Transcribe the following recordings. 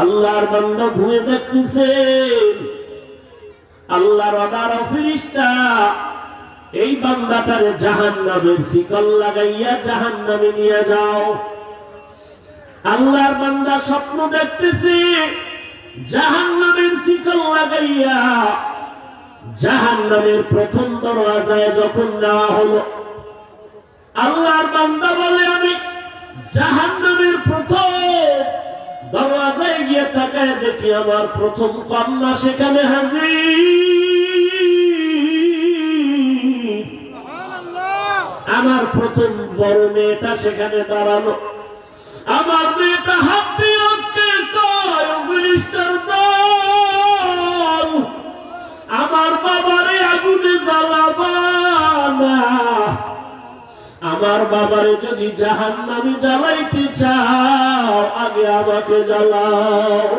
আল্লাহর বান্দা ঘুরে দেখতেছে, আল্লাহর অর্ডার ফেরেশতা এই বান্দাটারে জাহান্নামের শিকল লাগাইয়া জাহান্নামে নিয়ে যাও। আল্লাহর বান্দা স্বপ্ন দেখতেছে, জাহান্নামের শিকল লাগাইয়া জাহান্নামের প্রথম দরওয়াজায় যখন নেওয়া হলো, আল্লাহর বান্দা বলে আমি জাহান্নামের প্রথম দরওয়াজায় গিয়ে তাকায় দেখি আমার প্রথম কন্যা সেখানে হাজির, আমার প্রথম বড় মেয়েটা সেখানে দাঁড়ানো। আমার মেয়েটা হাত দিয়ে আটকে কয়, ফেরেশতার দল আমার বাবারে আগুনে জ্বালাবা না, আমার বাবারে যদি জাহান্নামে জ্বালাইতে চাও আগে আমাকে জ্বালাও,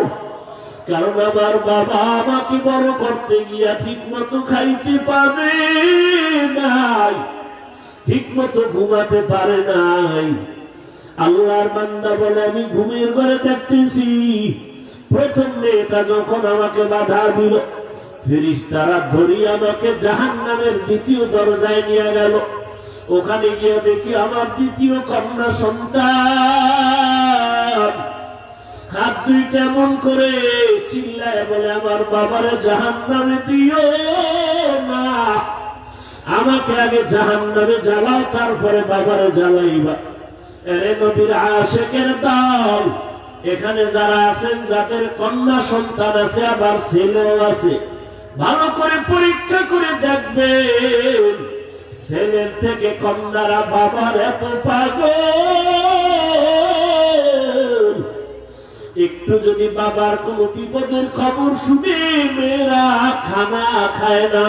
কারণ আমার বাবা আমাকে বড় করতে গিয়া ঠিক মতো খাইতে পারে নাই, ঠিক মতো ঘুমাতে পারে নাই। আল্লাহর বান্দা বলে আমি ঘুমের ঘরে দেখতেছি, প্রথম মেয়েটা যখন আমাকে বাধা দিল, ফেরেশতারা ধরি আমাকে জাহান্নামের দ্বিতীয় দরজায় নিয়ে গেল। ওখানে গিয়ে দেখি আমার দ্বিতীয় কন্যা সন্তান হাত দুইটা এমন করে চিল্লায় বলে আমার বাবারে জাহান্নামে দিও না, আমাকে আগে জাহান্নামে জ্বালাও তারপরে বাবারে জ্বালাইবা। এরে নবীর আশিকের দল, এখানে যারা আছেন যাদের কন্যা সন্তান আছে আবার ছেলেও আছে, ভালো করে পরীক্ষা করে দেখবেন ছেলের থেকে কন্যারা বাবার এত পাগল। একটু যদি বাবার কোন বিপদের খবর শুনে মেয়েরা খানা খায় না।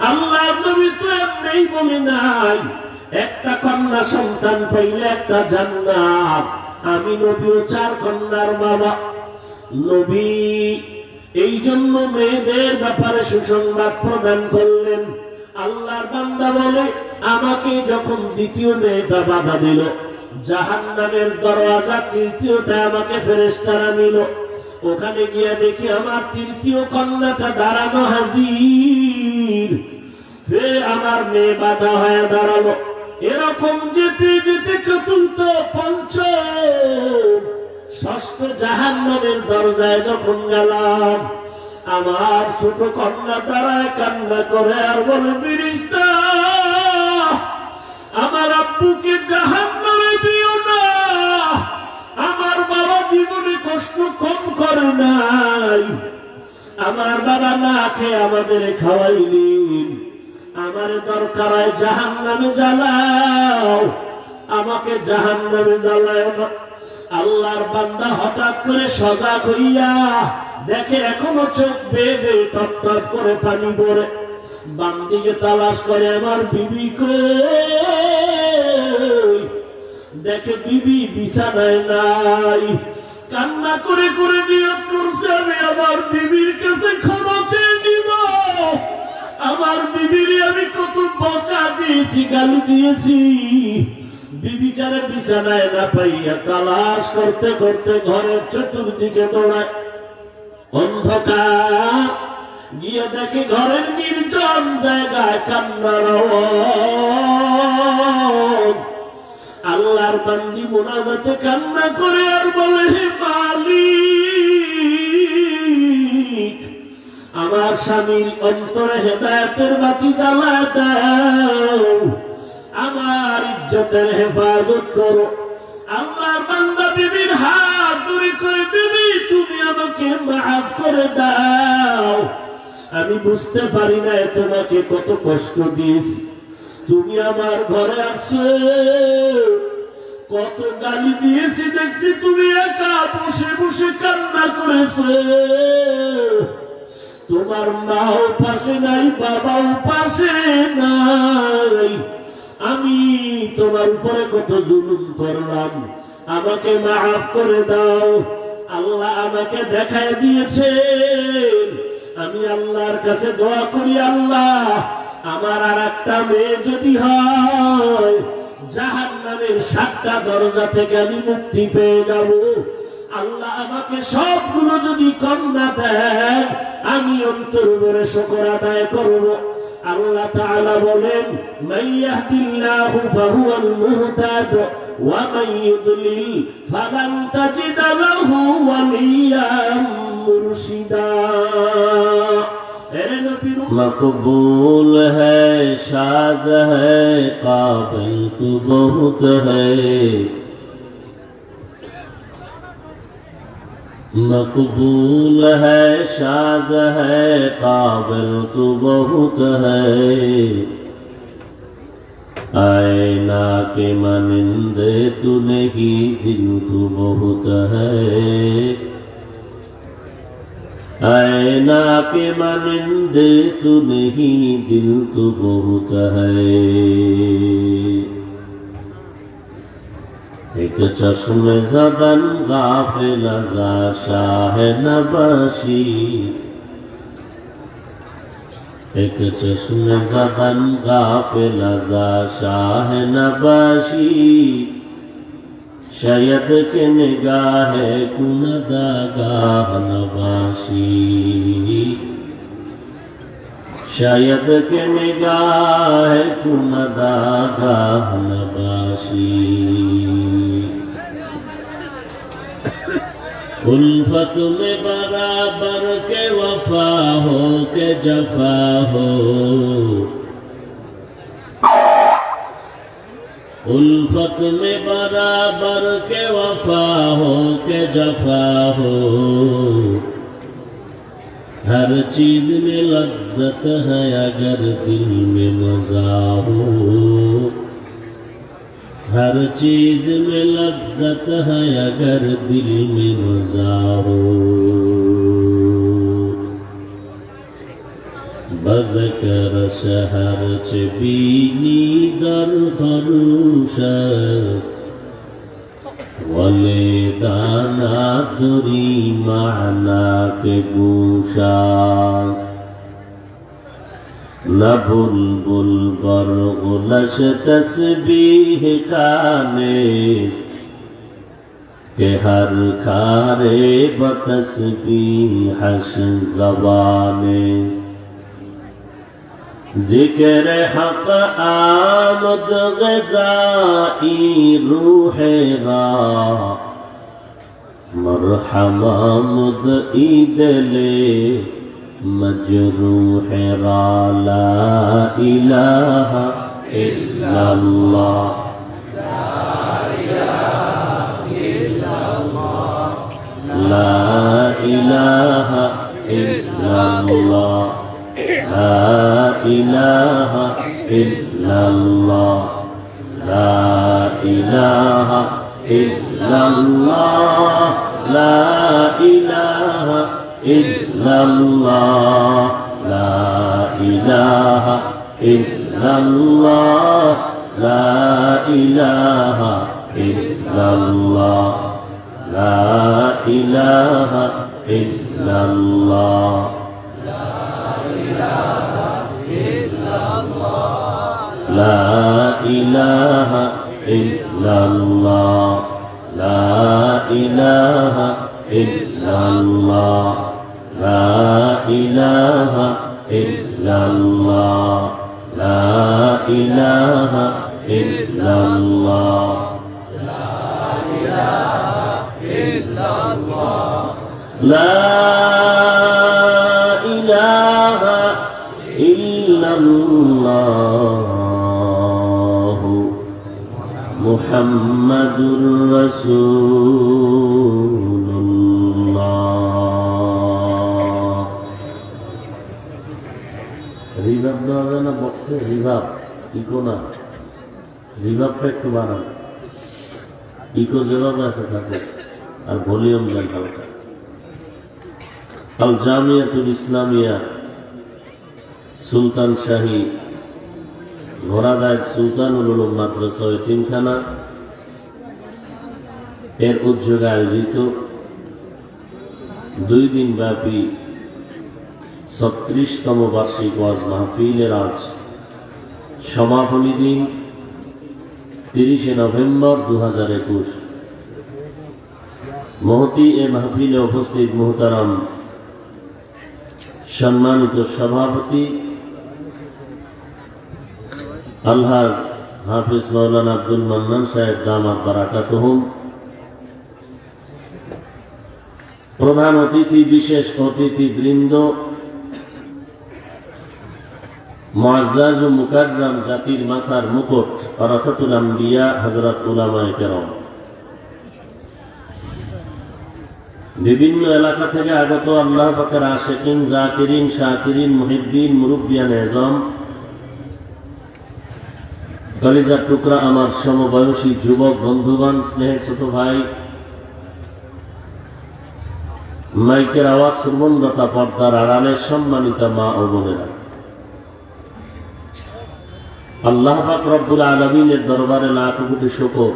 আল্লাহ নবী তো এমনি বলে নাই একটা কন্যা সন্তান পাইলে একটা জান্নাত। আমি নবীও 4 কন্যার বাবা। নবী এই জন্য মেয়েদের ব্যাপারে সুসংবাদ প্রদান করলেন। আল্লাহর বান্দা বলে আমাকে যখন দ্বিতীয় মেয়েটা বাধা দিল, জাহান্নামের দরওয়াজা তৃতীয়টা আমাকে ফেরেশতারা নিল, ওখানে গিয়ে দেখি আমার তৃতীয় কন্যাটা দাঁড়ানো হাজির, ফের আমার মেয়ে বাধা হয়ে দাঁড়ালো। এরকম যেতে যেতে চতুর্থ, পঞ্চম, ষষ্ঠ জাহান্নামের দরজায় যখন গেলাম, আমার ছোট কন্যা দাঁড়ায় কান্না করে আর বলে ফেরেশতা আমার আব্বুকে জাহান্নামে দিও না, আমার বাবা জীবনে কষ্ট কম করে নাই, আমার বাবা না খেয়ে আমাদের খাওয়াইনি, আমার দরকার হয় জাহান্নামে জ্বালাও, আমাকে জাহান্নামে জ্বালায় না। আল্লাহর বান্দা হঠাৎ করে সজাগ হইয়া দেখে এখনো চোখ বেয়ে বেয়ে টপ টপ করে পানি পড়ে। বাম দিকে তালাশ করে আমার বিবি কই, দেখে বিবি বিছানায় নাই। কান্না করে করে নিয়ত করছে আমি আমার বিবির কাছে ক্ষমা চেয়ে নিব। আমার বিবির আমি কত বকা দিয়েছি, গালি দিয়েছি, বিবিটারে বিছানায় না পাইয়া তালাশ করতে করতে ঘরের চতুর্দিকে দৌড়ায়। অন্ধকার গিয়ে দেখে ঘরের নির্জন জায়গায় কান্নার আওয়াজ। আল্লাহর বান্দি মুনাজাতে কান্না করে আর বলে হে মালিক, আমার স্বামীর অন্তরে হেদায়েতের বাতি জ্বালায় দাও, আমার ইজ্জতের হেফাজত করো। আল্লাহর বান্দা বিবির হাত ধরে কই বিবি তুমি আমাকে মাফ করে দাও, আমি বুঝতে পারি না তোমাকে কত কষ্ট দিয়েছি, তুমি আমার ঘরে আসছো, কত গালি দিয়েছি, দেখছি তুমি একা বসে বসে কান্না করেছো, তোমার মাও পাশে নাই, বাবাও পাশে নাই, আমি তোমার উপরে কত জুলুম করলাম, আমাকে মাফ করে দাও। আল্লাহ আমাকে দেখায় দিয়েছে, আমি আল্লাহর কাছে দোয়া করি, আল্লাহ আমার আর একটা মেয়ে যদি হয়, জাহান্নামের 7টা দরজা থেকে আমি মুক্তি পেয়ে যাব। আল্লাহ আমাকে সবগুলো যদি কন্যা দেন, আমি অন্তর ভরে শুকর আদায় করব। আল্লাহ তাআলা বলেন, মাইয়াহদিল্লাহু ফাহুয়াল মুহতাদ ওয়া মান ইউদ্লিল ফালান তাজিদা লাহু ওয়ালিয়াম মুরশিদা। मकबूल है, शाद है, काबिल तो बहुत है। मकबूल है, शाद है, काबिल तो बहुत है। आईना के मानिंदे तू नहीं, दिल तो बहुत है। आईना के मानिंदे तू नहीं, दिल तो बहुत है। एक चश्मे ज़दन गाफिल ज़ा शाह नबाशी, एक चश्मे ज़दन गाफिल ज़ा शाह नबाशी। शायद के निगाह कुनदा गाह नबाशी, शायद के निगाह कुनदा गाह नबाशी। उल्फत में बराबर के वफा हो के जफा हो, उल्फत में बराबर के वफा हो के जफा हो। हर चीज में लज्जत है अगर दिल में मजा हो, हर चीज में लज्जत है अगर दिल में मजा हो। बज़कर शहर चबीनी दर खरूश است वले दाना दुरी माना के गूश است। न बुलबुल बर गुलश तस्बीह खानेस्त के हर खारे बतस्बीहश ज़बानेस्त। जिक्र हक आमद ग़ज़ाई रूह रा, मरहमा मुद ईदले मजरूह रा। ला इलाहा इल्लल्लाह, ला इलाहा इल्लल्लाह, ला इलाहा इल्लल्लाह, ला इलाहा इल्लल्लाह, ला इलाहा इल्लल्लाह, ला इलाहा इल्लल्लाह, ला इलाहा इल्लल्लाह, ला इलाहा इल्लल्लाह, ला इलाहा इल्लल्लाह, ला इलाहा इल्लल्लाह, ला इलाहा इल्लल्लाह, ला इलाहा इल्लल्लाह, ला इलाहा इल्लल्लाह मुहम्मदुर रसूलुल्लाह। রিভাব দেওয়া যায় না বক্সে? রিভাব ইকো না, রিভাবটা একটু বাড়ান, ইকো যেভাবে আছে থাকে, আর ভলিউম দেন হালকা। আল জামিয়াতুল ইসলামিয়া সুলতান শাহী ঘোড়াগাঁয়ের সুলতানুল উলুম মাদ্রাসা ও এতিমখানা এর উদ্যোগে আয়োজিত 2 দিন ব্যাপী 36তম বার্ষিক ওয়াজ মাহফিলের আজ সমাপনী দিন। 30 নভেম্বর 2021। মহতি এ মাহফিলে উপস্থিত মুহতারাম সম্মানিত সভাপতি আলহাজ হাফিজ মাওলানা আব্দুল মান্নান সাহেব দামাত বারাকাতুহুম, প্রধান অতিথি, বিশেষ অতিথি বৃন্দ, মুআজ্জাজ ও মুকাররম জাতির মাথার মুকুট ওয়ারাসাতুল আম্বিয়া হযরত উলামায়ে কেরাম, বিভিন্ন এলাকা থেকে আগত আল্লাহ পাকের আশিকিন, জাকিরিন, শাকিরিন, মুহিব্বিন, মুরব্বিয়ান এজম, কলিজার টুকরা আমার সমবয়সী যুবক বন্ধুগণ, স্নেহের ছোট ভাই, মাইকের আওয়াজ শ্রবণরতা পর্দার আড়ালে সম্মানিত মা ও বোনেরা, আল্লাহ পাক রব্বুল আলামিনের দরবারে লাখ কোটি শুকর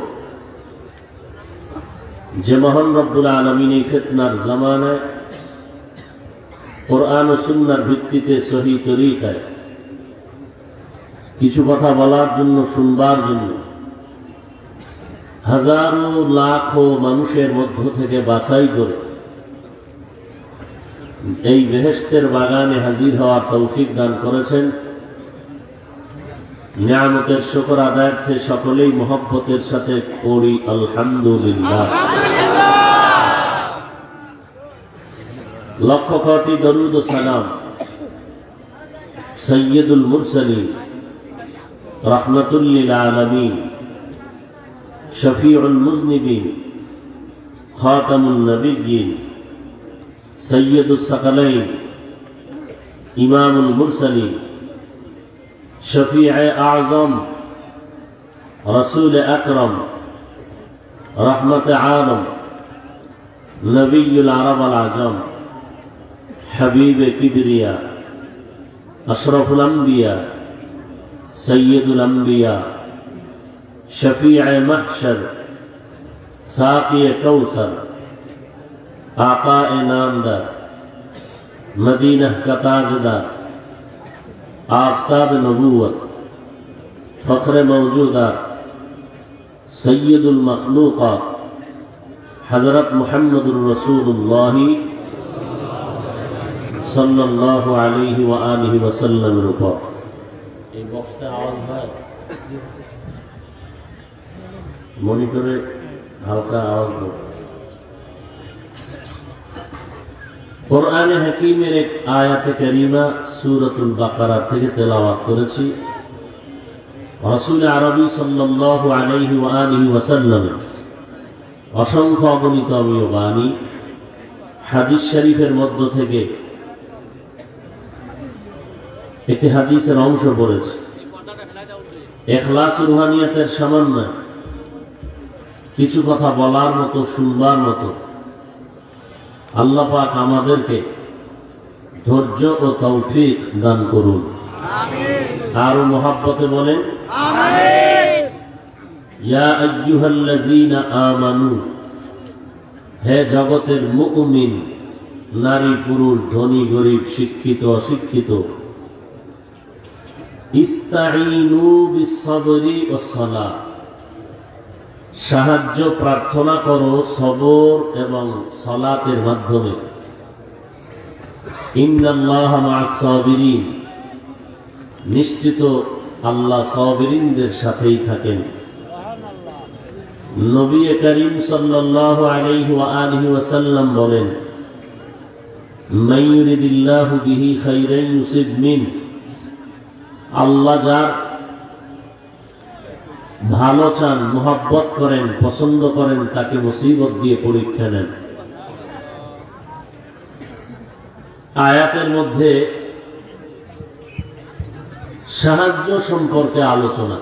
যে মহান রব্বুল আলামিন এই ফিতনার জামানায় কোরআন ও সুন্নাহর ভিত্তিতে সহি তরিকায় কিছু কথা বলার জন্য, শুনবার জন্য হাজারো লাখো মানুষের মধ্য থেকে বাছাই করে এই বেহেশতের বাগানে হাজির হওয়ার তৌফিক দান করেছেন। নিয়ামতের শুকর আদায়ার্থে সকলেই মহব্বতের সাথে পড়ি আলহামদুলিল্লাহ। লক্ষ কোটি দরুদ ও সালাম সৈয়দুল মুরসালিন, রাহমাতুল লিল আলামিন, শফিউল মুযনিবিন, খাতামুন নবিয়্যিন, সৈয়দুস সাকালাইন, ইমামুল মুরসালিন, শফিয়ে আযম, রাসূল আকরাম, রহমত আলম, নবিয়ুল আরব আল আজম, হাবিবে কিবরিয়া, আশরাফুল আম্বিয়া, সৈয়দুল আম্বিয়া, শফিয়ে মাহশর, সাকিয়ে কৌসর, आका नामदार, मदीना का ताजदार, आफताब नबूवत, फख्र मौजूदात, सैयदुल मखलूक़ात, हज़रत मुहम्मदुर रसूलुल्लाह सल्लल्लाहु अलैहि व आलिहि वसल्लम रुपा। এই বক্সটা আওয়াজ হয়, মনিটরে হালকা আওয়াজ দাও। কোরআনে হাকিমের এক আয়াতে কারিমা সূরাতুল বাকারা থেকে তেলাওয়াত করেছি। রাসূল আরবী সাল্লাল্লাহু আলাইহি ওয়া আলিহি ওয়াসাল্লাম অসংখ্য অগণিত অমীয় বাণী, হাদিস শরীফের মধ্য থেকে একটি হাদিসের অংশ পড়েছে। ইখলাস রুহানিয়াতের সামান্য কিছু কথা বলার মতো, শুনবার মতো আল্লাহ পাক আমাদেরকে ধৈর্য ও তৌফিক দান করুন। আরো মহাব্বতে বলেন আমিন। ইয়া আইয়ুহাল্লাযীনা আমানু, হে জগতের মুমিন, নারী পুরুষ, ধনী গরিব, শিক্ষিত অশিক্ষিত, ইস্তাঈনু বিস-সাবরি ওয়াস-সালাহ, সাহায্য প্রার্থনা করো সবর এবং সালাতের মাধ্যমে। ইন্নাল্লাহা মা'আস-সাবিরিন, নিশ্চিত আল্লাহ সাবিরিনদের সাথেই থাকেন। নবী করিম সাল্লাল্লাহু আলাইহি ওয়া আলিহি ওয়াসাল্লাম বলেন, মান ইউরিদিল্লাহু বিহি খাইরান ইউসিব মিন, আল্লাহ যার ভালো চান, মোহাব্বত করেন, পছন্দ করেন, তাকে মুসিবত দিয়ে পরীক্ষা নেন। আয়াতের মধ্যে সাহায্য সম্পর্কে আলোচনা।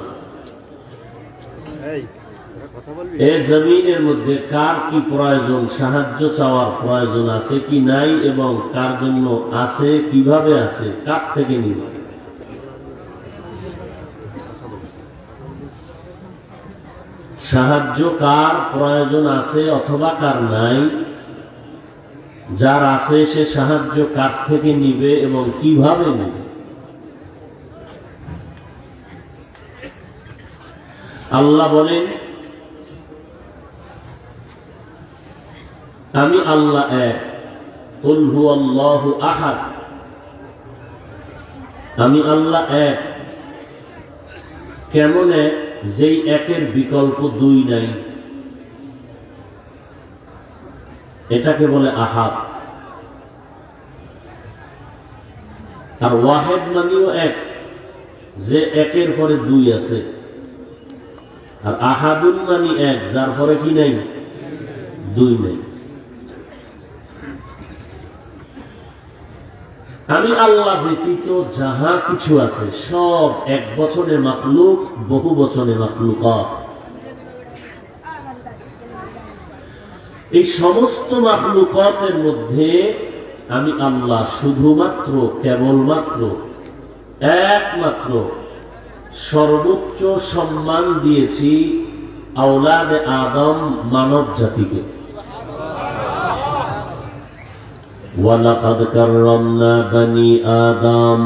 এই জমিনের মধ্যে কার কি প্রয়োজন, সাহায্য চাওয়ার প্রয়োজন আছে কি নাই, এবং কার জন্য আছে, কিভাবে আছে, কার থেকে নিবে। সাহায্য কার প্রয়োজন আছে অথবা কার নাই, যার আছে সে সাহায্য কার থেকে নিবে এবং কিভাবে নিবে। আল্লাহ বলেন, আমি আল্লাহ এক। কুল হুয়াল্লাহু আহাদ, আমি আল্লাহ এক। কেমন এক? যেই একের বিকল্প দুই নাই, এটাকে বলে আহাদ। আর ওয়াহেদ মানেও এক, যে একের পরে দুই আছে। আর আহাদুন মানে এক, যার পরে কি নাই? দুই নাই। আমি আল্লাহ ব্যতীত যাহা কিছু আছে সব এক বচনে মাখলুক, বহু বচনে মাখলুকাত। এই সমস্ত মাখলুকাতের মধ্যে আমি আল্লাহ শুধুমাত্র, কেবলমাত্র, একমাত্র সর্বোচ্চ সম্মান দিয়েছি আওলাদে আদম, মানব জাতিকে। وَلَقَدْ كَرَّمْنَا بَنِي آدَمَ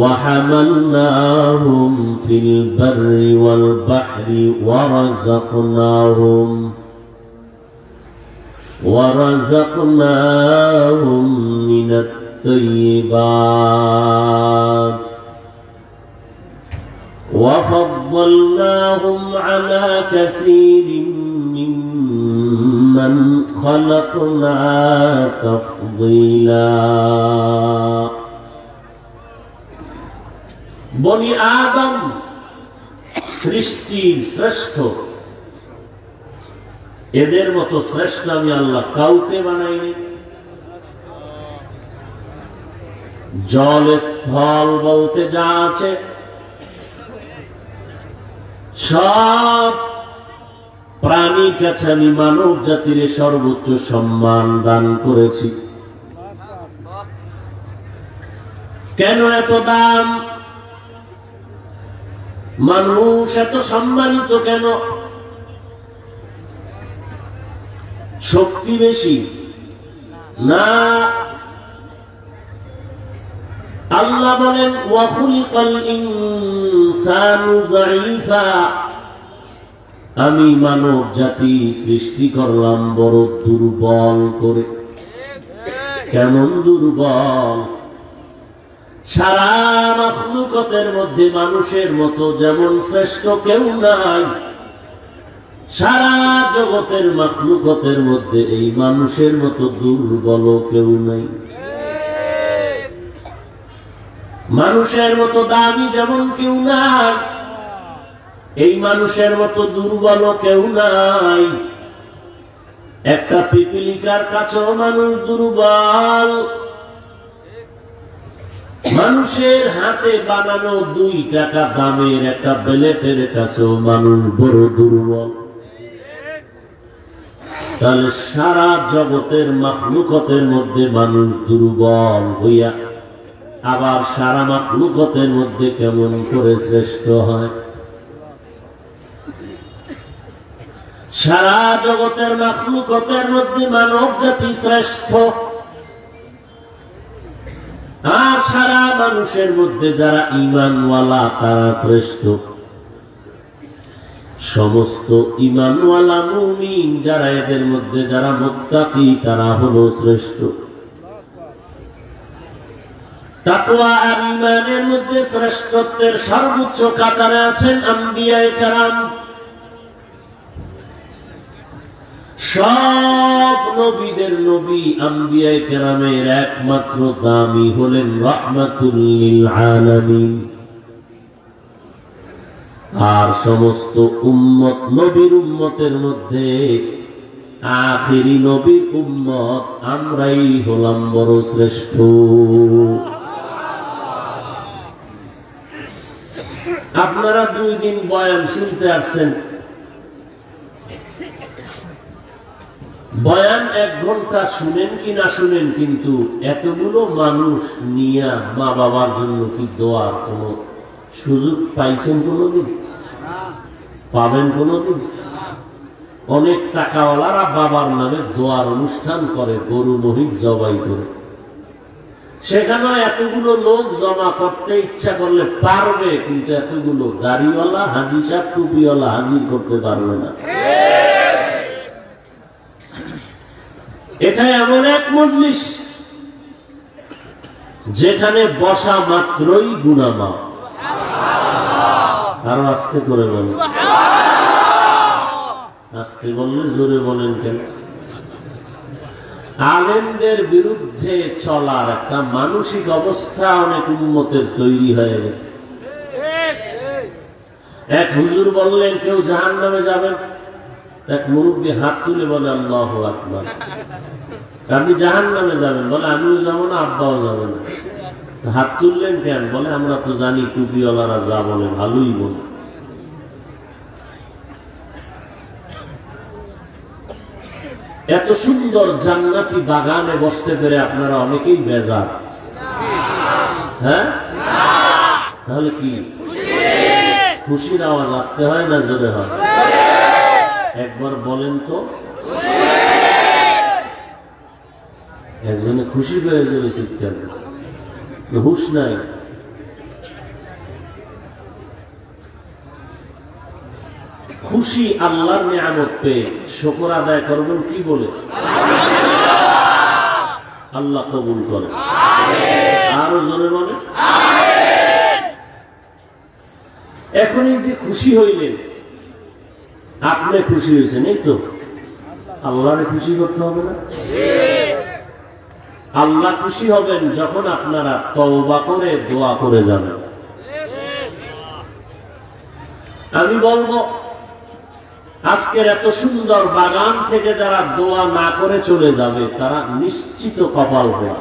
وَحَمَلْنَاهُمْ فِي الْبَرِّ وَالْبَحْرِ وَرَزَقْنَاهُمْ مِنَ الطَّيِّبَاتِ وَفَضَّلْنَاهُمْ عَلَى كَثِيرٍ مِّمَّنْ خَلَقْنَا تَفْضِيلًا। বনি আদম সৃষ্টির শ্রেষ্ঠ, এদের মতো শ্রেষ্ঠ আমি আল্লাহ কাউকে বানাইনি। জল স্থল বলতে যা আছে সব প্রাণীর কাছে আমি মানব জাতির সর্বোচ্চ সম্মান দান করেছি। কেন এত দাম? মানুষ এত সম্মানিত কেন? শক্তি বেশি না? আল্লাহ বলেন, ওয়া খুলিকাল ইনসানু যায়ীফা, আমি মানব জাতি সৃষ্টি করলাম বড় দুর্বল করে। কেমন দুর্বল? সারা মাখলুকাতের মধ্যে মানুষের মতো যেমন শ্রেষ্ঠ কেউ নাই, সারা জগতের মাখলুকাতের মধ্যে এই মানুষের মতো দুর্বল কেউ নাই। মানুষের মতো দামি যেমন কেউ নাই, এই মানুষের মতো দুর্বল কেউ নাই। একটা পিপিলিকার কাছেও মানুষ দুর্বল। মানুষের হাতে বানানো 2 টাকা দামের একটা বেলেটের কাছেও মানুষ বড় দুর্বল। তাহলে সারা জগতের মাখলুকাতের মধ্যে মানুষ দুর্বল হইয়া আবার সারা মাখলুকাতের মধ্যে কেমন করে শ্রেষ্ঠ হয়? সারা জগতের মাখলুকাতের মধ্যে মানব জাতি শ্রেষ্ঠ, আর সারা মানুষের মধ্যে যারা ঈমানওয়ালা তারা শ্রেষ্ঠ। সমস্ত ঈমানওয়ালা মুমিন যারা, এদের মধ্যে যারা মুত্তাকি তারা হলো শ্রেষ্ঠ। তাকওয়া আর ঈমানের মধ্যে শ্রেষ্ঠত্বের সর্বোচ্চ কাতারে আছেন আম্বিয়ায়ে কেরাম। সব নবীদের নবী আম্বিয়ায়ে কেরামের একমাত্র দামি হলেন রাহমাতুল লিল আলামিন। আর সমস্ত উম্মত, নবীর উম্মতের মধ্যে আখিরি নবীর উম্মত আমরাই হলাম বড় শ্রেষ্ঠ। আপনারা 2 দিন বয়ান শুনতে আসছেন, বয়ান 1 ঘন্টা শুনেন কি না শুনেন, কিন্তু এতগুলো মানুষ নিয়া মা বাবার জন্য কি দোয়ার কোন সুযোগ পাইছেন কোনদিন? পাবেন কোনদিন? অনেক টাকাওয়ালারা বাবার নামে দোয়ার অনুষ্ঠান করে, গরু মহিষ জবাই করে। সেখানে এতগুলো লোক জমা করতে ইচ্ছা করলে পারবে, কিন্তু এতগুলো দাড়িওয়ালা হাজি সাহেব টুপিওয়ালা হাজির করতে পারবে না। এটা এমন এক মজলিস যেখানে বসা মাত্রই গুনাহ মাফ। আরো আস্তে করে বলেন। আস্তে বললে জোরে বলেন কেন? আলেমদের বিরুদ্ধে চলার একটা মানসিক অবস্থা অনেক উম্মতের তৈরি হয়ে গেছে। এক হুজুর বললেন কেউ জাহান্নামে যাবেন, এক মুরব্বী হাত তুলে বলে আল্লাহু আকবার। আপনি জাহান্নামে যাবেন? বলে আমিও যাবো না, আব্বাও যাবে না। হাত তুললেন কেন? বলে আমরা তো জানি টুপিওয়ালারা যা বলে ভালোই বলে। এত সুন্দর জান্নাতি বাগানে বসতে পেরে আপনারা অনেকেই বেজার, হ্যাঁ? তাহলে কি খুশির আওয়াজ আসতে হয় না জোরে হয়? একবার বলেন তো। একজনে খুশি হয়ে যাবে চিৎকার করছে, হুশ নাই। খুশি আল্লাহর নিয়ামত পেয়ে শুকর আদায় করবেন কি বলে? আল্লাহ কবুল করে। আরো জনে বলে। এখনই যে খুশি হইলেন, আপনি খুশি হয়েছেন, এই তো আল্লাহরে খুশি করতে হবে না? আল্লাহ খুশি হবেন যখন আপনারা তওবা করে দোয়া করে যাবেন। আমি বলবো আজকের এত সুন্দর বাগান থেকে যারা দোয়া না করে চলে যাবে তারা নিশ্চিত কপাল পোড়া।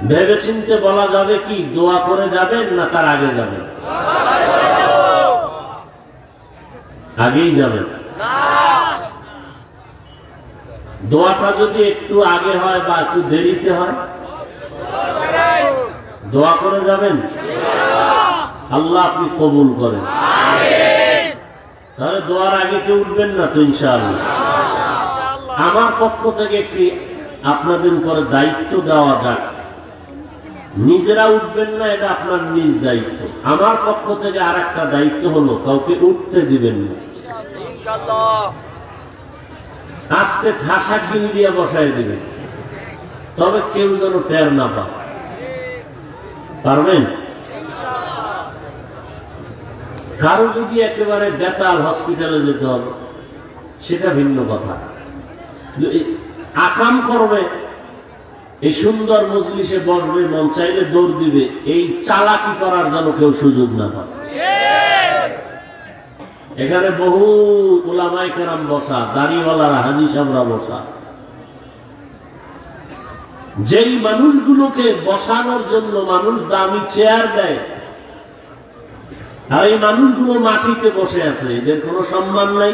ভেবে চিনতে বলা যাবে কি দোয়া করে যাবেন না তার আগে যাবেন? আগেই যাবেন। দোয়াটা যদি একটু আগে হয় বা একটু দেরিতে হয়, দোয়া করে যাবেন। আল্লাহ আপনি কবুল করেন। তাহলে দোয়ার আগে কেউ উঠবেন না তো ইনশাআল্লাহ। আমার পক্ষ থেকে একটি আপনাদের উপরে দায়িত্ব দেওয়া যাক, নিজেরা উঠবেন না, এটা আপনার নিজ দায়িত্ব। আমার পক্ষ থেকে আর একটা দায়িত্ব হলো কাউকে উঠতে দিবেন না। আস্তে ঠাসা কিল দিয়ে বসায় দিবেন, তবে কেউ যেন টের না পায়। পারবেন? কারো যদি একেবারে বেতাল হসপিটালে যেতে হবে সেটা ভিন্ন কথা। আকাম করবে, এই সুন্দর মজলিসে বসবে, মন চাইলে দৌড় দিবে, এই চালাকি করার জন্য কেউ সুযোগ না পায়। এখানে বহু উলামায়ে কেরাম বসা, দাড়িওয়ালারা হাজী সাহেবরা বসা। যেই মানুষগুলোকে বসানোর জন্য মানুষ দামি চেয়ার দেয়, আর এই মানুষগুলো মাটিতে বসে আছে, এদের কোনো সম্মান নাই।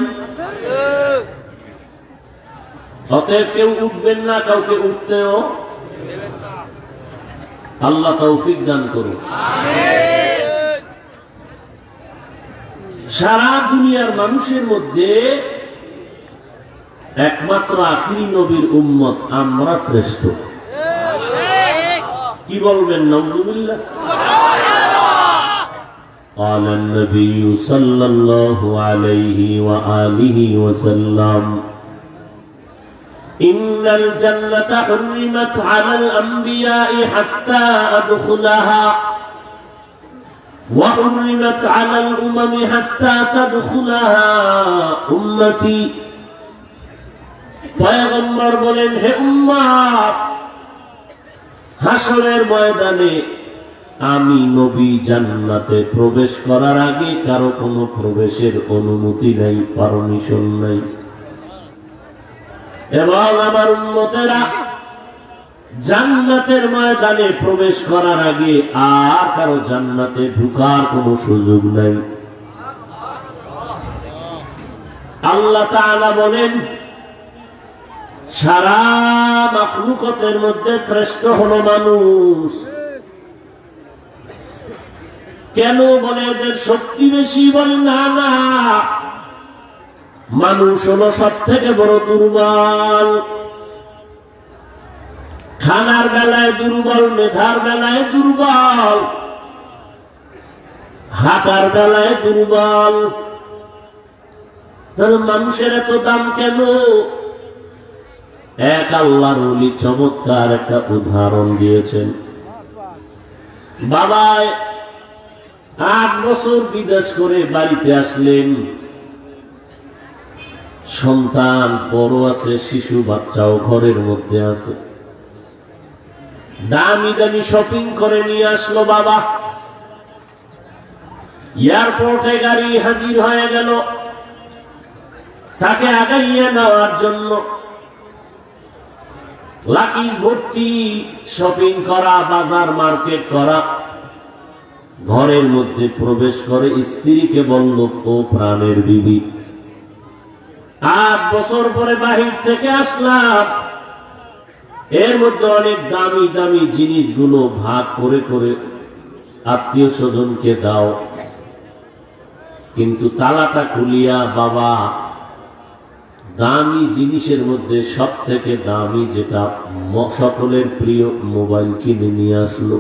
অতএব কেউ উঠবেন না, কাউকে উঠতেও আল্লাহ তৌফিক দান করুন। সারা দুনিয়ার মানুষের মধ্যে একমাত্র আখিরি নবীর উম্মত আমরা শ্রেষ্ঠ। কি বলবেন? নাউজুবিল্লাহ। قال النبي صلى الله عليه وآله وسلم إن الجنة حرمت على الأنبياء حتى أدخلها وحرمت على الأمم حتى تدخلها أمتي। পয়গম্বর বলেন, হে উম্মত, হাসরের ময়দানে আমি নবী জান্নাতে প্রবেশ করার আগে কারো কোনো প্রবেশের অনুমতি নাই, পারমিশন নাই। এবং আমার উম্মতেরা জান্নাতের ময়দানে প্রবেশ করার আগে আর কারো জান্নাতে ঢোকার কোনো সুযোগ নাই। আল্লাহ তাআলা বলেন, সারা মাখলুকাতের মধ্যে শ্রেষ্ঠ হলো মানুষ। কেন? বলে এদের শক্তি বেশি। বলে না না, মানুষ হলো সব থেকে বড় দুর্বল। খানার বেলায় দুর্বল, মেধার বেলায় দুর্বল, হাঁটার বেলায় দুর্বল। তাহলে মানুষের এত দাম কেন? এক আল্লাহর ওলি চমৎকার একটা উদাহরণ দিয়েছেন। বাবায় 8 বছর বিদেশ করে বাড়িতে আসলেন, সন্তান বড় আছে, শিশু বাচ্চাও ঘরের মধ্যে আছে। দামি দামি শপিং করে নিয়ে আসলো বাবা। এয়ারপোর্টে গাড়ি হাজির হয়ে গেল তাকে আগাইয়ে নেওয়ার জন্য। লাকিজ ভর্তি শপিং করা, বাজার মার্কেট করা। ঘরের মধ্যে প্রবেশ করে স্ত্রীকে বলল, ও প্রাণের বিবি, 8 বছর পরে বাহির থেকে আসলাম, এর মধ্যে অনেক দামি দামি জিনিসগুলো ভাগ করে করে আত্মীয় স্বজনকে দাও, কিন্তু তালাটা খুলিয়া বাবা দামি জিনিসের মধ্যে সব থেকে দামি যেটা সকলের প্রিয় মোবাইল কিনে নিয়ে আসলো।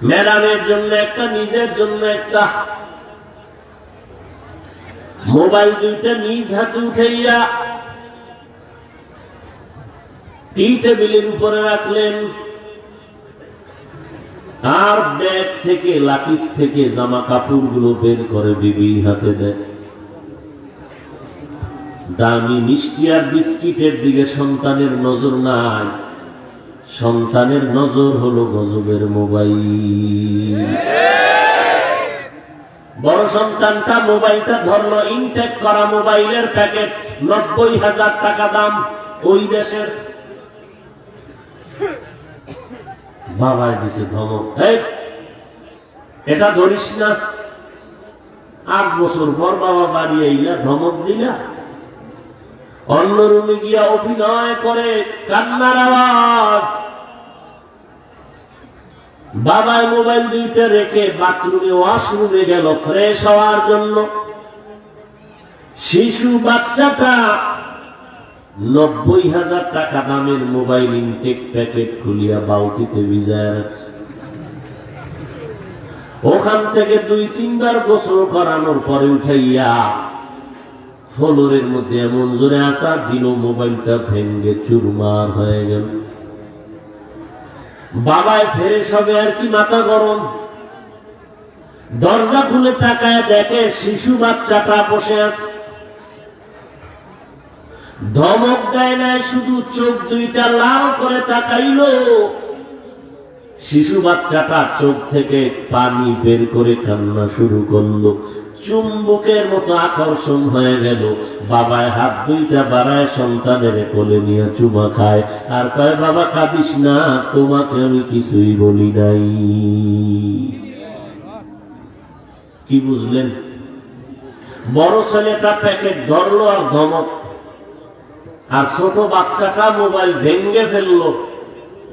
ম্যাডামের জন্য একটা, নিজের জন্য একটা। মোবাইল দুইটা নিজ হাতে উঠাইয়া টি টেবিলের উপরে রাখলেন, আর ব্যাগ থেকে, লাকিজ থেকে জামা কাপড়গুলো বের করে বিবির হাতে দেয়। দামি মিষ্টি আর বিস্কিটের দিকে সন্তানের নজর নাই, সন্তানের নজর হলো গজবের মোবাইল। বড় সন্তানটা মোবাইলটা ধরলো, ইনটেক করা মোবাইলের প্যাকেট, 90,000 টাকা দাম ওই দেশের। বাবায় দিছে ধমক, এটা ধরিস না। 8 বছর পর বাবা বাড়ি আইলা, ধমক দিলা। অন্য রুমে গিয়া অভিনয় করে কান্নার আওয়াজ। বাবায় মোবাইল দুইটা রেখে বাথরুমে, ওয়াশরুমে গেল ফ্রেশ হওয়ার জন্য। শিশু বাচ্চাটা 90,000 টাকা দামের মোবাইল ইনটেক প্যাকেট খুলিয়া বালতিতে ভিজায় রাখছে। ওখান থেকে 2-3 বার গোসল করানোর পরে উঠাইয়া ফ্লোরের মধ্যে এমন জোরে আসা দিল, মোবাইলটা ভেঙ্গে চুরমার হয়ে গেল। বাবায় ফেরে সবে আর কি মাথা গরম। দরজা খুলে তাকায় দেখে শিশু বাচ্চাটা বসে আছে। ধমক দেয় না, শুধু চোখ দুইটা লাল করে তাকাইল। শিশু বাচ্চাটা চোখ থেকে পানি বের করে কান্না শুরু করলো। চুম্বকের মতো আকর্ষণ হয়ে গেল। বাবায় হাত দুইটা বাড়ায় সন্তানের কোলে নিয়ে চুমা খায় আর কয়, বাবা কাঁদিস না, তোমাকে আমি কিছুই বলি নাই। কি বুঝলেন? বড় ছেলেটা প্যাকেট ধরলো আর ধমক, আর ছোট বাচ্চাটা মোবাইল ভেঙ্গে ফেললো,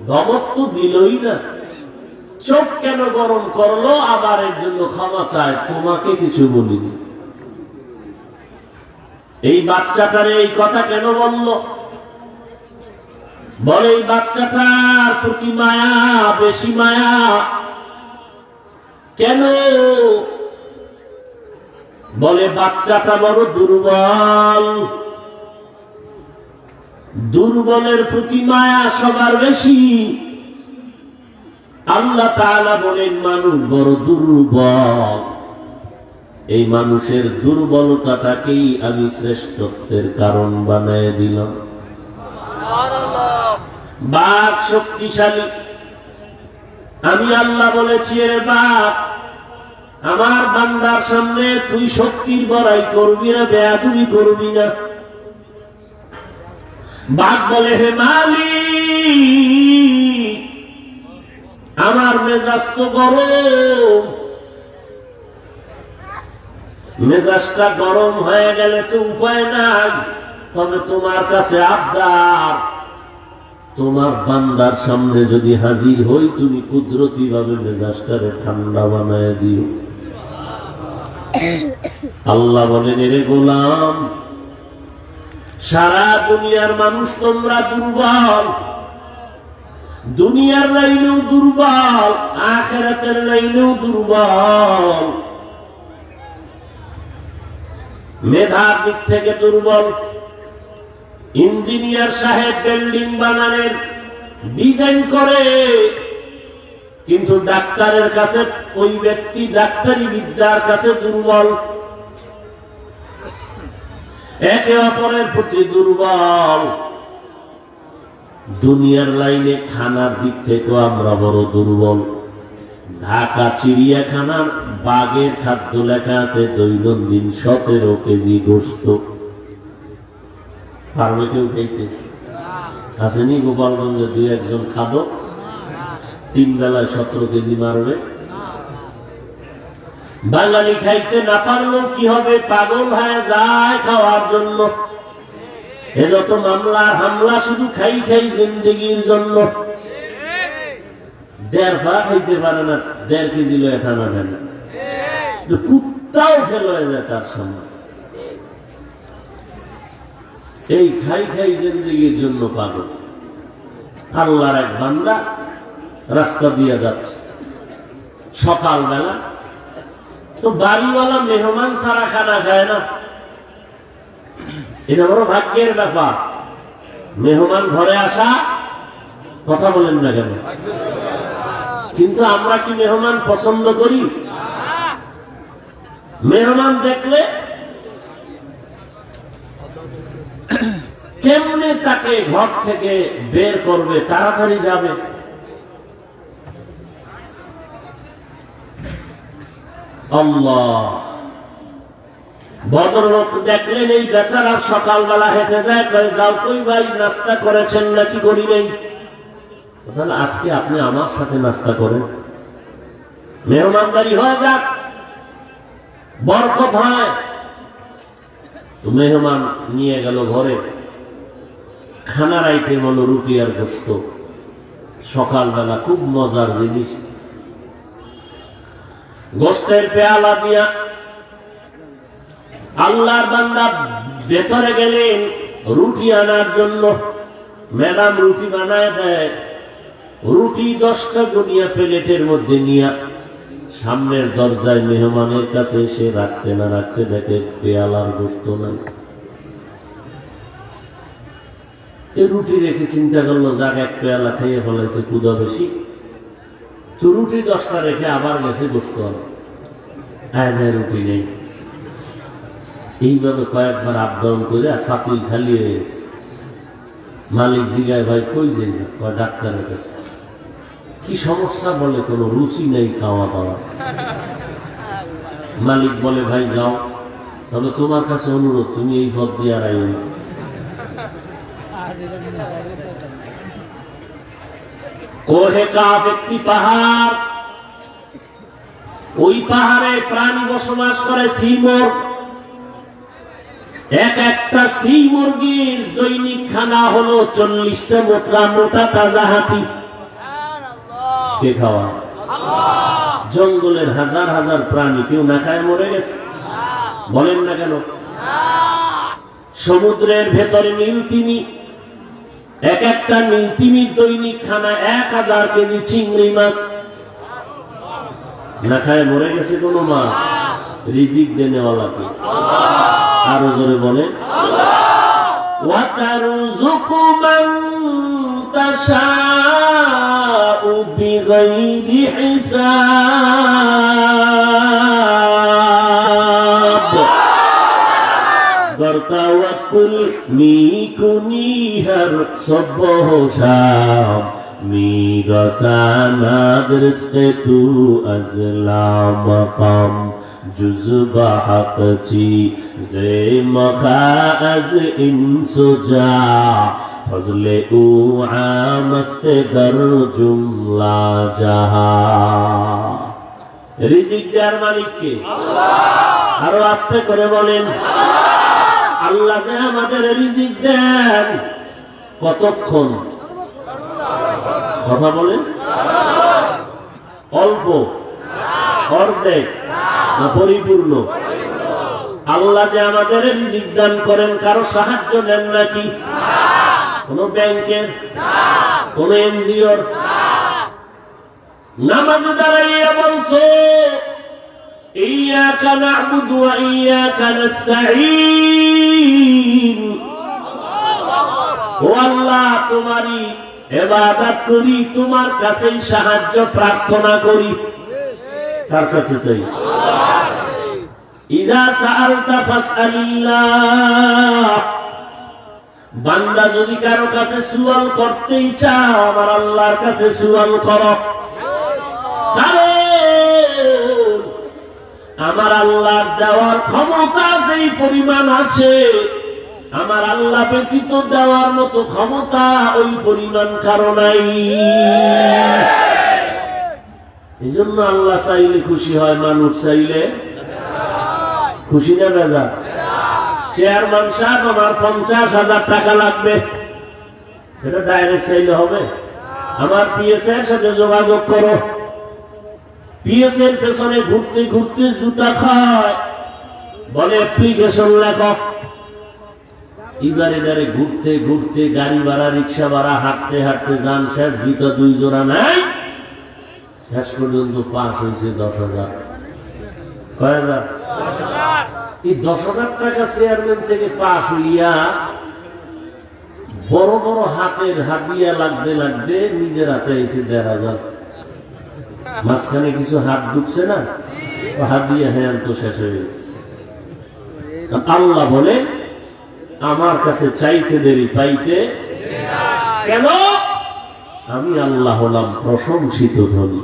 ধমক তো দিলই না। চোখ কেন গরম করলো? আবার এর জন্য ক্ষমা চায়, তোমাকে কিছু বলিনি। এই বাচ্চাটার এই কথা কেন বলল? বলে এই বাচ্চাটার প্রতি মায়া, বেশি মায়া। কেন? বলে বাচ্চাটা বড় দুর্বল, দুর্বলের প্রতি মায়া সবার বেশি। আল্লাহ তাআলা বলেন মানুষ বড় দুর্বল, এই মানুষের দুর্বলতাটাকেই আমি শ্রেষ্ঠত্বের কারণ বানায় দিলাম। বাঘ শক্তিশালী, আমি আল্লাহ বলেছি, এর বাঘ আমার বান্দার সামনে তুই শক্তির বড়াই করবি না, বেয়াদবি করবি না। বাঘ বলে, হে মালিক, আমার মেজাজ তো গরম, মেজাজটা গরম হয়ে গেলে তো উপায় নাই। তবে তোমার কাছে আবদার, তোমার বান্দার সামনে যদি হাজির হই, তুমি কুদরতি ভাবে মেজাজটারে ঠান্ডা বানায় দিও। আল্লাহ বলেন, এরে গোলাম, সারা দুনিয়ার মানুষ তোমরা দুর্বল, দুনিয়ার লাইনেও দুর্বল, আখিরাতের লাইনেও দুর্বল, মেধার দিক থেকে দুর্বল। ইঞ্জিনিয়ার সাহেব বিল্ডিং বানানোর ডিজাইন করে, কিন্তু ডাক্তারের কাছে ওই ব্যক্তি ডাক্তারি বিদ্যার কাছে দুর্বল, একে অপরের প্রতি দুর্বল। দুনিয়ার লাইনে খানার দিক থেকেও আমরা বড় দুর্বল। ঢাকা চিড়িয়াখানার বাঘের খাদ্য লেখা আছে দৈনন্দিন 17 কেজি গোস্ত। পারবে কেউ খাইতে? আসেনি গোপালগঞ্জে 2-1 খাদক 3 বেলায় 17 কেজি মারবে। বাঙালি খাইতে না পারলেও কি হবে, পাগল হয়ে যায় খাওয়ার জন্য। এ যত মামলা হামলা শুধু খাই খাই জিন্দেগির জন্য। 1.5 পা খাইতে পারে না, 1.5 কেজি লয়ে টানা টানা, কুত্তাও ফেল হয়ে যায় তার সামনে। এই খাই খাই জিন্দেগির জন্য পাগল। আল্লাহর এক বান্দা রাস্তা দিয়ে যাচ্ছে সকালবেলা, তো বাড়িওয়ালা মেহমান সারা খানা খায় না। এটা বড় ভাগ্যের ব্যাপার। মেহমান ঘরে আসা, কথা বলেন না কেন? কিন্তু আমরা কি মেহমান পছন্দ করি? মেহমান দেখলে কেমনে তাকে ঘর থেকে বের করবে, তাড়াতাড়ি যাবে। আল্লাহ, ভদ্রলোক দেখলেন এই বেচারা সকালবেলা হেঁটে যায়, কয়ে যাও কই ভাই, নাস্তা করেছেন নাকি? করি নাই। তাহলে আজকে আপনি আমার সাথে নাস্তা করেন, মেহমানদারি হয়ে যাক, বরকত হয়। তো মেহমান নিয়ে গেল ঘরে, খানার আইটেম হলো রুটি আর গোস্ত। সকালবেলা খুব মজার জিনিস। গোস্তের পেয়ালা দিয়া আল্লাহর বান্দা ভেতরে গেলেন রুটি আনার জন্য। ম্যাডাম রুটি বানায় দেয়, রুটি 10টা গুনিয়া প্লেটের মধ্যে নিয়ে সামনের দরজায় মেহমানের কাছে এসে রাখতে না রাখতে দেখে পেয়ালার গোস্ত নাই। এই রুটি রেখে চিন্তা করলো, যাক 1 পেয়ালা খাইয়ে ফেলেছে, ক্ষুধা বেশি। তো রুটি 10টা রেখে আবার গেছে গোস্ত আনে, রুটি নেই। এইভাবে কয়েকবার আপ ডাউন করে ফাঁকলি খালি হয়ে গেছে। মালিক জিগায়, ভাই কই যাই না? ডাক্তারের কাছে। কি সমস্যা? বলে কোনো রুচি নেই খাওয়া দাওয়া। মালিক বলে, ভাই যাও, তবে তোমার কাছে অনুরোধ, তুমি এই পথ দিয়ে আর আইও না। কোহে কাফ একটি পাহাড়, ওই পাহাড়ে প্রাণী বসবাস করে, সিমর। একটা সি মুরগির দৈনিক খানা হলো 40টা মোটা মোটা তাজা হাতি। কে খাওয়া? জঙ্গলের হাজার হাজার প্রাণী, কেউ না খায় মরে গেছে? বলেন না কেন? সমুদ্রের ভেতরে নীলতিমি, একটা নীলতিমির দৈনিক খানা 1000 কেজি চিংড়ি মাছ। না খায় মরে গেছে কোনো মাছ? রিজিক দেনেওয়ালাকে। আরো জোরে বলেন, ওয়াতারযুকু মান তাশাউ বিগাইরি হিসাব। বরতাওয়াক্কুল মিকুনি হর সবহ শাম میرساند رزق تو از لامقام جزبه حق چی زمخا از انسجا فضل او عامست در جملا جہا রিজিক দেওয়ার মালিক কে? আল্লাহ। আরো আস্তে করে বলেন, আল্লাহ যে আমাদের রিজিক দেন কতক্ষণ? কথা বলেন, অল্প, অর্ধেক না পরিপূর্ণ? আল্লাহ যে আমাদের রিজিক দান করেন কারো সাহায্য নেন নাকি? কোন ব্যাংকের, কোন এনজিওর? নামাজে দাঁড়াইয়া বলছো ইয়্যাকা না'বুদু ওয়া ইয়্যাকা নাস্তাঈন, ও আল্লাহ তোমারই ইবাদত করি, তোমার কাছেই সাহায্য প্রার্থনা করি। কার কাছে চাই? ইযা সাআলতা ফাসআলিল্লাহ, বান্দা যদি কারো কাছে সুয়াল করতেই চাও আমার আল্লাহর কাছে সুয়াল করো। কারণ আমার আল্লাহর দেওয়ার ক্ষমতা যেই পরিমাণ আছে, আমার আল্লাহ ব্যতীত দেওয়ার মতো ক্ষমতা ওই পরিমাণ কারো নাই। এই জন্য আল্লাহ চাইলে খুশি হয়, মানুষ চাইলে খুশি না বেজার? চেয়ারম্যান সাহেব আমার 50,000 টাকা লাগবে, সেটা ডাইরেক্ট চাইলে হবে? আমার পিএস এর সাথে যোগাযোগ করো। পিএস এর পেছনে ঘুরতে ঘুরতে জুতা খায়, বলে অ্যাপ্লিকেশন লেখো। এবারে ঘুরতে ঘুরতে গাড়ি ভাড়া, রিক্সা ভাড়া, হাঁটতে হাঁটতে যান শেষ, জুতা 2 জোড়া নাই, শেষ পর্যন্ত পাস হয়েছে 10,000। কয় হাজার? এই 10,000 টাকা চেয়ারম্যান থেকে পাস হইয়া বড় বড় হাতের হাতিয়া লাগতে লাগতে নিজের হাতে এসে 1,500। মাঝখানে কিছু হাত ঢুকছে না, হাত দিয়ে হ্যাঁ তো শেষ হয়ে গেছে। আল্লাহ বলে আমার কাছে চাইতে দেরি পাইতে, কেন? আমি আল্লাহ হলাম প্রশংসিত ধনী।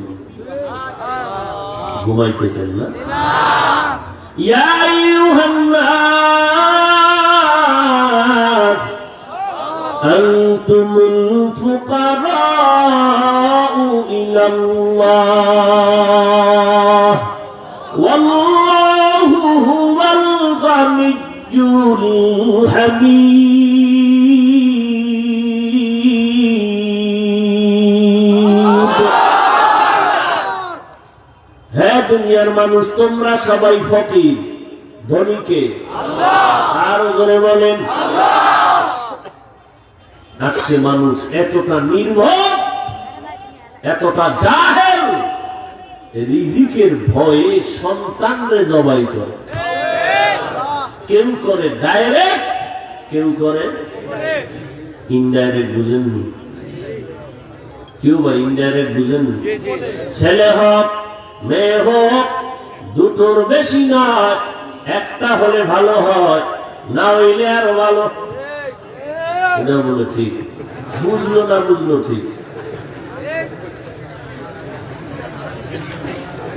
ঘুমাইতেছেন না? ইয়া আইয়ুহান নাস আনতুমুল ফুকারাউ ইলাল্লাহ ওয়াল্লাহু হুয়াল গানিয়্যুল হামিদ। হ্যাঁ দুনিয়ার মানুষ তোমরা সবাই ফকির, ধনীকে আরো জোরে বলেন। আজকে মানুষ এতটা নির্ভর, এতটা জাহেল, রিজিকের ভয়ে সন্তানরে জবাই করে। কেউ করে ডাইরেক্ট, কেউ করে ইনডাইরেক্ট। বুঝেননি? কেউ বা ইনডাইরেক্ট বুঝেননি? ছেলে হোক মেয়ে হোক, দুটোর বেশি নয়, একটা হলে ভালো হয়, না হইলে আরো ভালো। এটা বলে ঠিক, বুঝলো না বুঝলো ঠিক।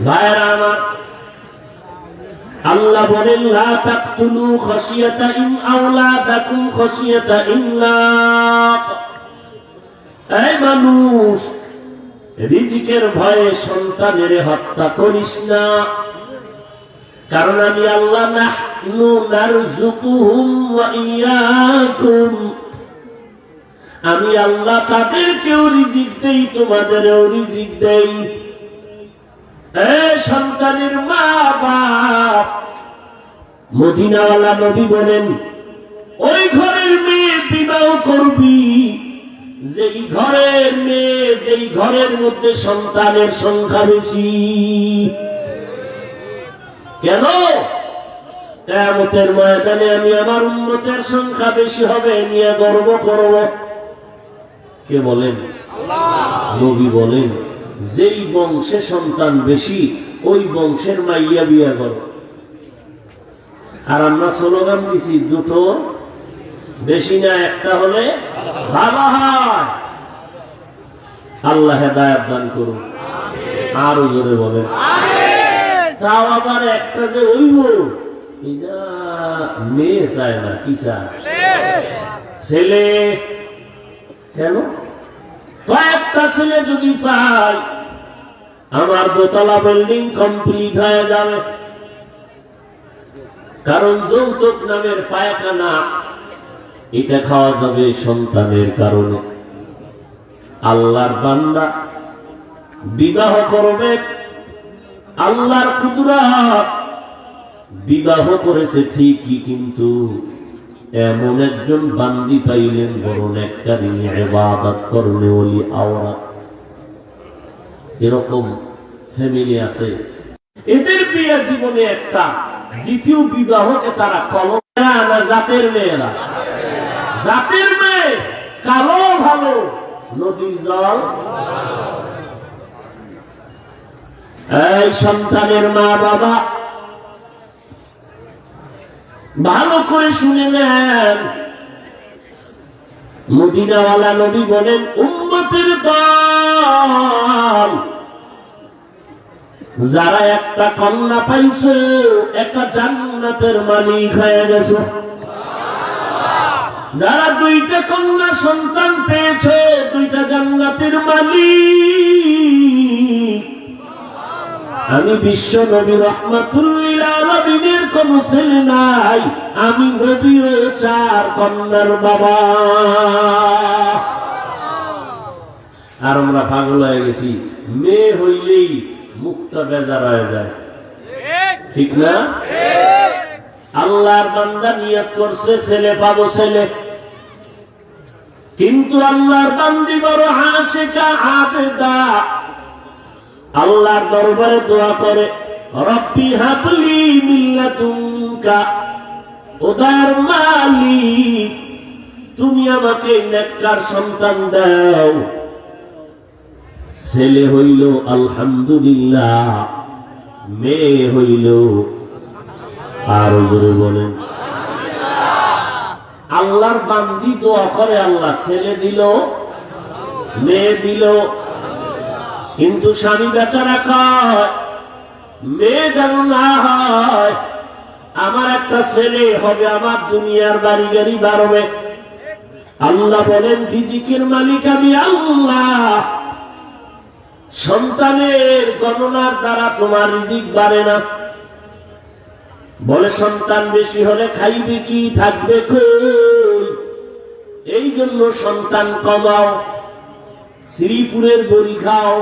ভাইরা আমার, আল্লাহ বলেন লা তাকতুলু খাশিয়াতা আওলাদাকুম খাশিয়াতা ইমলাক। এই মানুষ, রিজিকের ভয়ে সন্তানের হত্যা করিস না, কারণ আমি আল্লাহ নাহনু নারযুকুহুম ওয়া ইয়াকুম, আমি আল্লাহ তাদেরকেও রিজিক দেই, তোমাদেরও রিজিক দেই। সন্তানের মা বাপ, মদিনাওয়ালা নবী বলেন ওই ঘরের মেয়ে বিবাহ করবি যেই ঘরের মেয়ে, যেই ঘরের মধ্যে সন্তানের সংখ্যা বেশি। কেন? কিয়ামতের ময়দানে আমি আমার উম্মতের সংখ্যা বেশি হবে নিয়ে গর্ব করব। কে বলেন? নবী বলেন যেই বংশে সন্তান বেশি ওই বংশের মাইয়া বিয়া করো। আর আমরা স্লোগান দিছি দুটো বেশি না, একটা হলে ভালো হয়। আল্লাহ হেদায়েত দান করুন, আরো জোরে বলেন। তাও আবার একটা যে হইব, এটা মেয়ে চায় না, কি চায়? ছেলে। কেন? কয়েকটা ছেলে যদি পাই আমার দোতলা বিল্ডিং কমপ্লিট হয়ে যাবে। কারণ যৌতুক নামের পায়খানা এটা খাওয়া যাবে সন্তানের কারণে। আল্লাহর বান্দা বিবাহ করবে, আল্লাহর কুদরত বিবাহ করেছে ঠিকই, কিন্তু এমন একজন বান্দি পাইলেন বড় নেককারী, ইবাদত করনে ওলি আওরাত। এরকম ফ্যামিলি আছে। এদের বিয়ে জীবনে একটা দ্বিতীয় বিবাহকে তারা কলম না, জাতের মেয়েরা, জাতের মেয়ে কালো ভালো, নদীর জল। এই সন্তানের মা বাবা ভালো করে শুনে নেন, মদিনাওয়ালা নবী বলেন, উম্মতের দল যারা একটা কন্যা পাইছো, একটা জান্নাতের মালিক হয়ে গেছো। যারা দুইটা কন্যা সন্তান পেয়েছে, দুইটা জান্নাতের মালিক। আমি বিশ্ব নবী রাহমাতুল লিল আলামিনের কোন ছেলে নাই, আমি নবীও 4 কন্যার বাবা। আর আমরা পাগল হয়ে গেছি, মেয়ে হইলেই মুখটা বেজার হয়ে যায়, ঠিক না? আল্লাহর বান্দা নিয়ত করছে ছেলে পাবো ছেলে, কিন্তু আল্লাহর বান্দি বড় আশিকা আবেদা, আল্লাহর দরবারে দোয়া করে, রব্বি হাবলি মিন লাদুনকা, ওদার মালিক তুমি আমাকে নেককার সন্তান দাও। ছেলে হইল আলহামদুলিল্লাহ, মেয়ে হইল আরো জোরে বলেন। আল্লাহর বান্দি দোয়া করে, আল্লাহ ছেলে দিল, মেয়ে দিল, কিন্তু স্বামী বেচারা কয় মেয়ে যেন না হয়, আমার একটা ছেলে হবে, আমার দুনিয়ার বাড়ি গাড়ি বাড়বে। আল্লাহ বলেন, রিজিকের মালিক আমি আল্লাহ, সন্তানের গণনার দ্বারা তোমার রিজিক বাড়ে না। বলে সন্তান বেশি হলে খাইবে কি, থাকবে কই? এই জন্য সন্তান কমাও, শ্রীপুরের বড়ি খাও,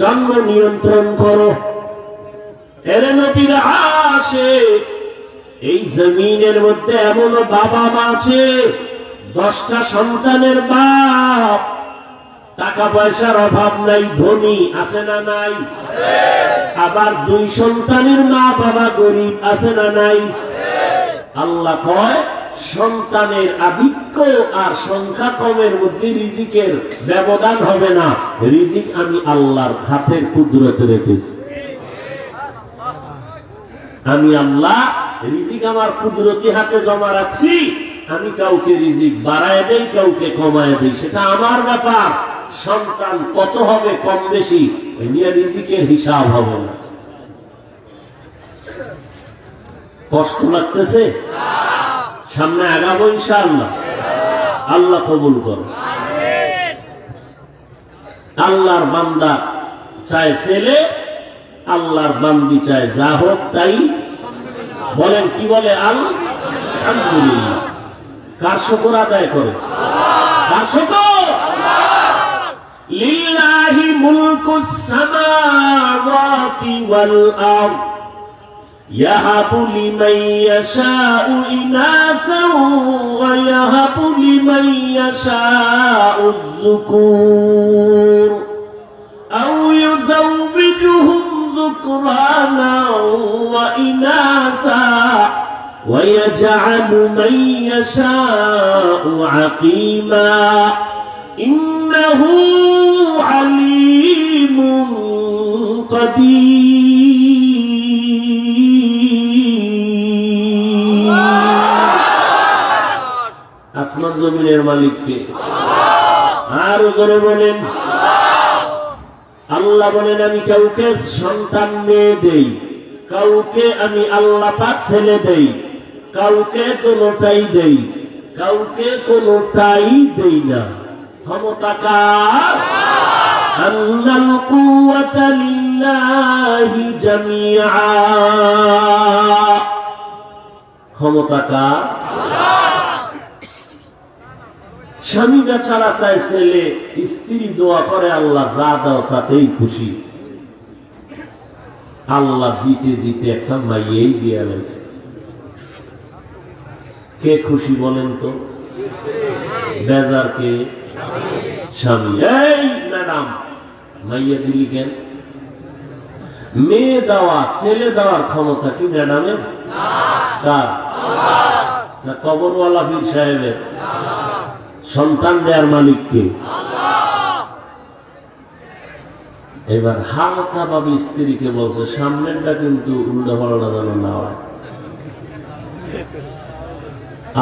জন্ম নিয়ন্ত্রণ করো। এরে নবীর আশিক, এই জমিনের মধ্যে এমন বাবা মা আছে 10টা সন্তানের বাপ, টাকা পয়সার অভাব নাই, ধনী আছে না নাই? আবার 2 সন্তানের মা বাবা গরিব আছে না নাই? আল্লাহ কয়, সন্তানের আধিক্য আর সংখ্যা কমের মধ্যে রিজিকের ব্যবধান হবে না। রিজিক আমি আল্লাহর হাতের কুদরতে রেখেছি। আমি আল্লাহ রিজিক আমার কুদরতি হাতে জমা রাখছি। আমি কাউকে রিজিক বাড়ায় দেই, কাউকে কমায় দেই, সেটা আমার ব্যাপার। সন্তান কত হবে কম বেশি নিয়ে রিজিকের হিসাব হবে না। কষ্ট লাগতেছে? সামনে আগাবো ইনশাআল্লাহ। আল্লাহ কবুল করো। আল্লাহর বান্দা চায় ছেলে, আল্লাহর বান্দি চায় যা হোক তাই। বলেন কি বলে? আলহামদুলিল্লাহ। কার শুকর আদায় করে? কার শুকর? লিল্লাহি মুলকুস সামাওয়াতি ওয়াল আরদ ইয়াহাবু লিমান ইয়াশাউ ইনাসান ওয়া ইয়াহাবু লিমান ইয়াশাউ যুকুর আও ইউযাওবিজুহুম যুকরানা ওয়া ইনাসা ওয়া ইয়াজআলু মান ইয়াশাউ আকিমা ইন্নাহু আলিমুন কাদির। আসমান জমিনের মালিককে আর জোরে বলেন। আল্লাহ বলেন, আমি কাউকে সন্তান মেয়ে দেই, কাউকে আমি আল্লাহ পাক ছেলে দেই, কাউকে কোনোটাই দেই, কাউকে কোনোটাই দেই না। ক্ষমতা কার? আন্নাল কুওয়াতা লিল্লাহি জামিআ। ক্ষমতা কার? স্বামী বেচারা চায় ছেলে, স্ত্রী দোয়া করে আল্লাহ যা দাও তাতেই খুশি। আল্লাহ দিতে দিতে একটা মাইয়েই দিয়া গেছে। কে খুশি বলেন তো? বেজার কে? স্বামী। এই ম্যাডাম, মাইয়া দিলি কেন? মেয়ে দেওয়া ছেলে দেওয়ার ক্ষমতা কি ম্যাডামের? কার? না কবরওয়ালা পীর সাহেবের? সন্তান দেওয়ার মালিক কে? এবার হালকা ভাবে স্ত্রীকে বলছে, সামনেরটা কিন্তু উল্টা পাল্টা যেন না হয়।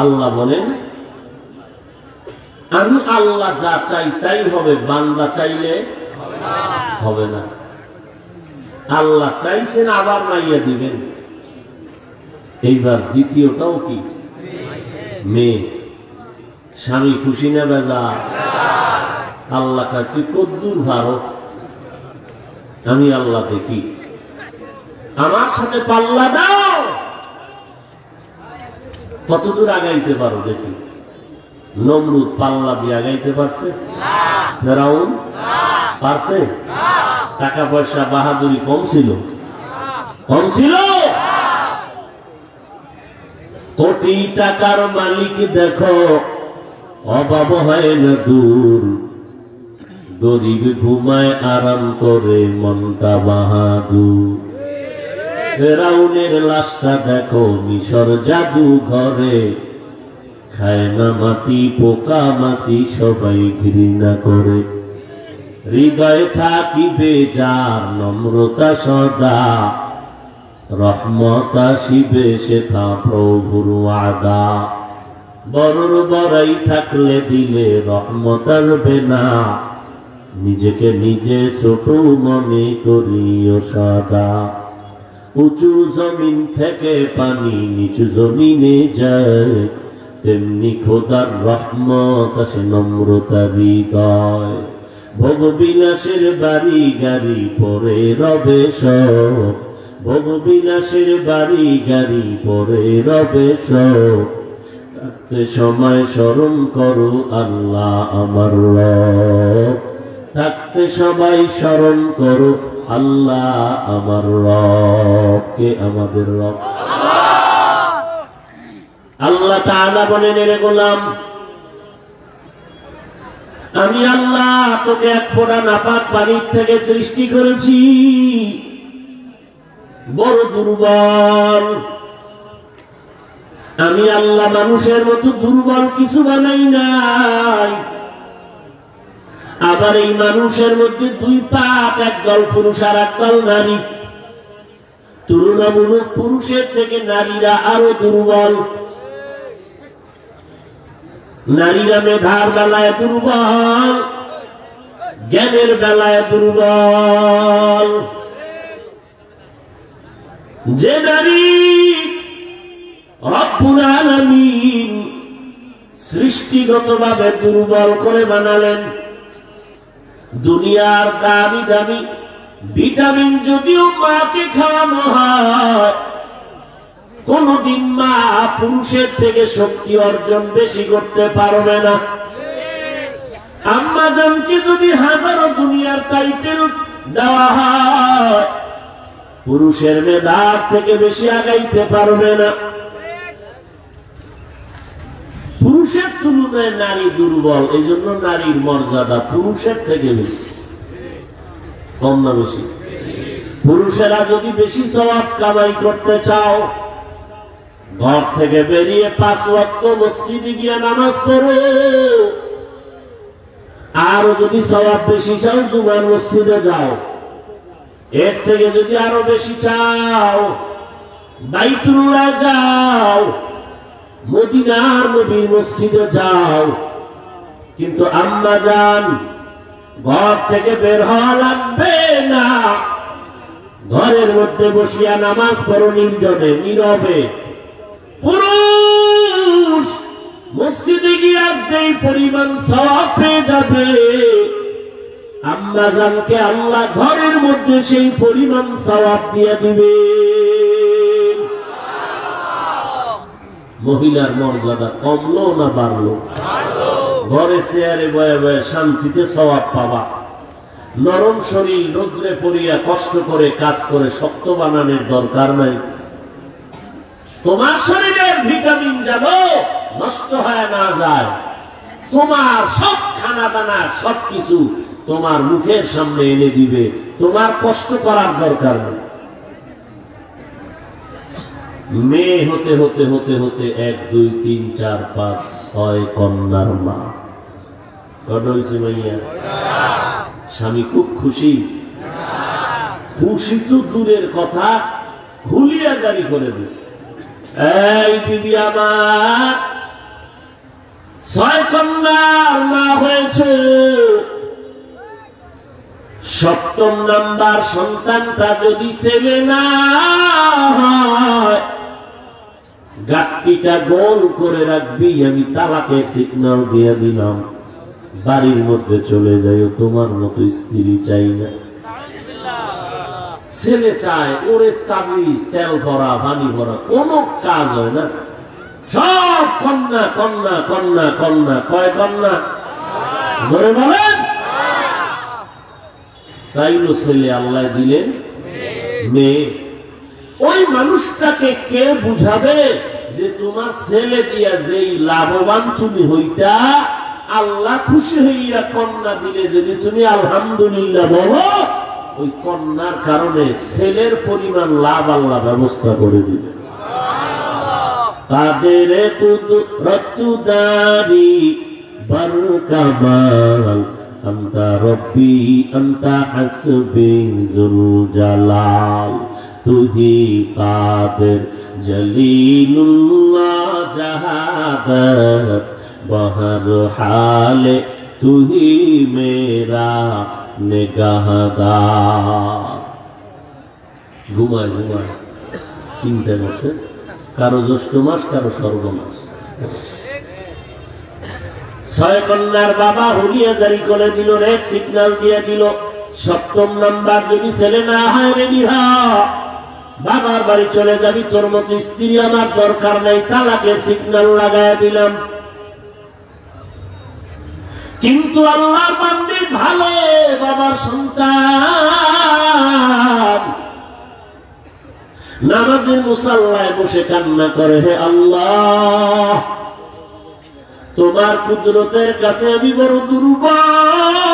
আল্লাহ বলেন, আমি আল্লাহ যা চাই তাই হবে, বান্দা চাইলে হবে না। আল্লাহ চাইছেন আবার মাইয়া দিবেন। এইবার দ্বিতীয়টাও কি? মেয়ে। স্বামী খুশি না বেজা? আল্লাহ কয়, তুই কদ্দুর ভারত, আমি আল্লাহ দেখি, আমার সাথে পাল্লা দাও, কতদূর আগাইতে পারো দেখি। নমরুদ পাল্লা দিয়ে আগাইতে পারছে? ফেরাউন পারছে? টাকা পয়সা বাহাদুরি কম ছিল? কম ছিল? কোটি টাকার মালিক দেখো, অভাব হয় না দূর, গরিব ঘুমায় আরাম করে মনটা বাহাদুর। ফেরাউনের লাশটা দেখো মিশর জাদু ঘরে, খায় না মাটি পোকা মাছি সবাই ঘৃণা করে। হৃদয় থাকিবে যার নম্রতা সদা, রহমত আসিবে সেথা প্রভুর ওয়াদা। বড়র বড়াই থাকলে দিলে রহমত আসবে না, নিজেকে নিজে ছোট মনে করিও সদা। উঁচু জমিন থেকে পানি নিচু জমিনে যায়, তেমনি খোদার রহমত আসে নম্রতা হৃদয়। ভোগ বিলাসের বাড়ি গাড়ি পরে রবে সব, ভোগ বিলাসের বাড়ি গাড়ি পরে রবে সব। থাকতে সময় স্মরণ করো আল্লাহ আমার রব, থাকতে সবাই স্মরণ করো আল্লাহ আমার রব। কে আমাদের রব? আল্লাহ তাআলা বলেন, রে গোলাম, আমি আল্লাহ তোকে এক ফোঁটা নাপাক পানির থেকে সৃষ্টি করেছি, বড় দুর্বল। আমি আল্লাহ মানুষের মতো দুর্বল কিছু বানাই নাই। আবার এই মানুষের মধ্যে দুই পাক, একদল পুরুষ আর একদল নারী। তুলনামূলক পুরুষের থেকে নারীরা আরো দুর্বল। নারীরা মেধার বেলায় দুর্বল, জ্ঞানের বেলায় দুর্বল। যে নারী রব্বুল আলামিন সৃষ্টিগতভাবে দুর্বল করে বানালেন, দুনিয়ার দামি দামি ভিটামিন যদিও মাকে খাওয়ানো হয়, কোনদিন মা পুরুষের থেকে শক্তি অর্জন বেশি করতে পারবে না। আম্মা জানকে যদি হাজারো দুনিয়ার টাইটেল দেওয়া হয়, পুরুষের মেধার থেকে বেশি আগাইতে পারবে না। পুরুষের তুলনায় নারী দুর্বল, এই জন্য নারীর মর্যাদা পুরুষের থেকে বেশি। কম না বেশি? পুরুষেরা যদি বেশি সওয়াব কামাই করতে চাও, ঘর থেকে বেরিয়ে 5 ওয়াক্ত মসজিদে গিয়ে নামাজ পড়ো। আর যদি সওয়াব বেশি চাও, জুমার মসজিদে যাও। এর থেকে যদি আরো বেশি চাও, বাইতুল্লাহ যাও, মদিনার নবীর মসজিদে যাও। কিন্তু আম্মা জান, ঘর থেকে বের হওয়া লাগবে না, ঘরের মধ্যে বসিয়া নামাজ পড়ো নির্জনে, নীরবে। পুরুষ মসজিদে গিয়া যেই পরিমাণ সওয়াব পেয়ে যাবে, আম্মা জানকে আল্লাহ ঘরের মধ্যে সেই পরিমাণ সওয়াব দিয়ে দিবে। মহিলার মর্যাদা কমলো না বাড়লো? ঘরে চেয়ারে বয়ে বয়ে শান্তিতে সওয়াব পাবা, নরম শরীর রোদ্রে পড়িয়া কষ্ট করে কাজ করে শক্ত বানানোর দরকার নাই। তোমার শরীরের ভিটামিন যেন নষ্ট হয়ে না যায়, তোমার সব খানা দানা সবকিছু তোমার মুখের সামনে এনে দিবে, তোমার কষ্ট করার দরকার নেই। মেয়ে হতে হতে হতে হতে 1 2 3 4 5 6 কন্যার মা। কটা হয়েছে মাইয়া? স্বামী খুব খুশি? খুশি তো দূরের কথা, হুলিয়া জারি করে দিছে। এই বিবি আমার 6 কন্যার মা হয়েছে। 7ম নাম্বার সন্তানটা যদি ছেলে না হয়, গাট্টিটা গোল করে রাখবি, আমি তালাকের সিগন্যাল দিয়ে দিলাম, বাড়ির মধ্যে চলে যাইও, তোমার মতো স্ত্রী চাই না। ছেলে চায়, ওরে তাবিজ তেল ভরা পানি ভরা কোনো কাজ হয় না। সব কন্যা কন্যা কন্যা কন্যা। কয় কন্যা? জোরে বলেন। চাইলো ছেলে, আল্লাহ দিলেন মেয়ে। ওই মানুষটাকে কে বুঝাবে যে তোমার ছেলে দিয়া যেই লাভবান তুমি হইতা, আল্লাহ খুশি হইয়া কন্যা দিলে যদি তুমি আলহামদুলিল্লাহ বলো, ওই কন্যার কারণে ছেলের পরিমাণ লাভ আল্লাহ ব্যবস্থা করে দিবে। তাদের কুদরতুদারি বরকামাল আনতা রব্বি আনতা হাসবি যুল জালাল, তুহি কাদের জলিলুল্লাহ জাহাদাত বহর হালে তুহি মেরা নিগাহদার। ঘুমায় ঘুমায় চিন্তা করছে, কারো জ্যৈষ্ঠ মাস, কারো সর্বনাশ। 6 কন্যার বাবা হুলিয়া জারি করে দিল, রেড সিগন্যাল দিয়ে দিল। 7ম নাম্বার যদি ছেলে না হয়, রেডি হ, বাবার বাড়ি চলে যাবি, তোর মতো স্ত্রী আমার দরকার নাই, তালাকের সিগন্যাল লাগায় দিলাম। কিন্তু আল্লাহর বান্দী ভালো বাবার সন্তান নামাজের মুসাল্লায় বসে কান্না করে, হে আল্লাহ, তোমার কুদরতের কাছে আমি বড় দুর্বল।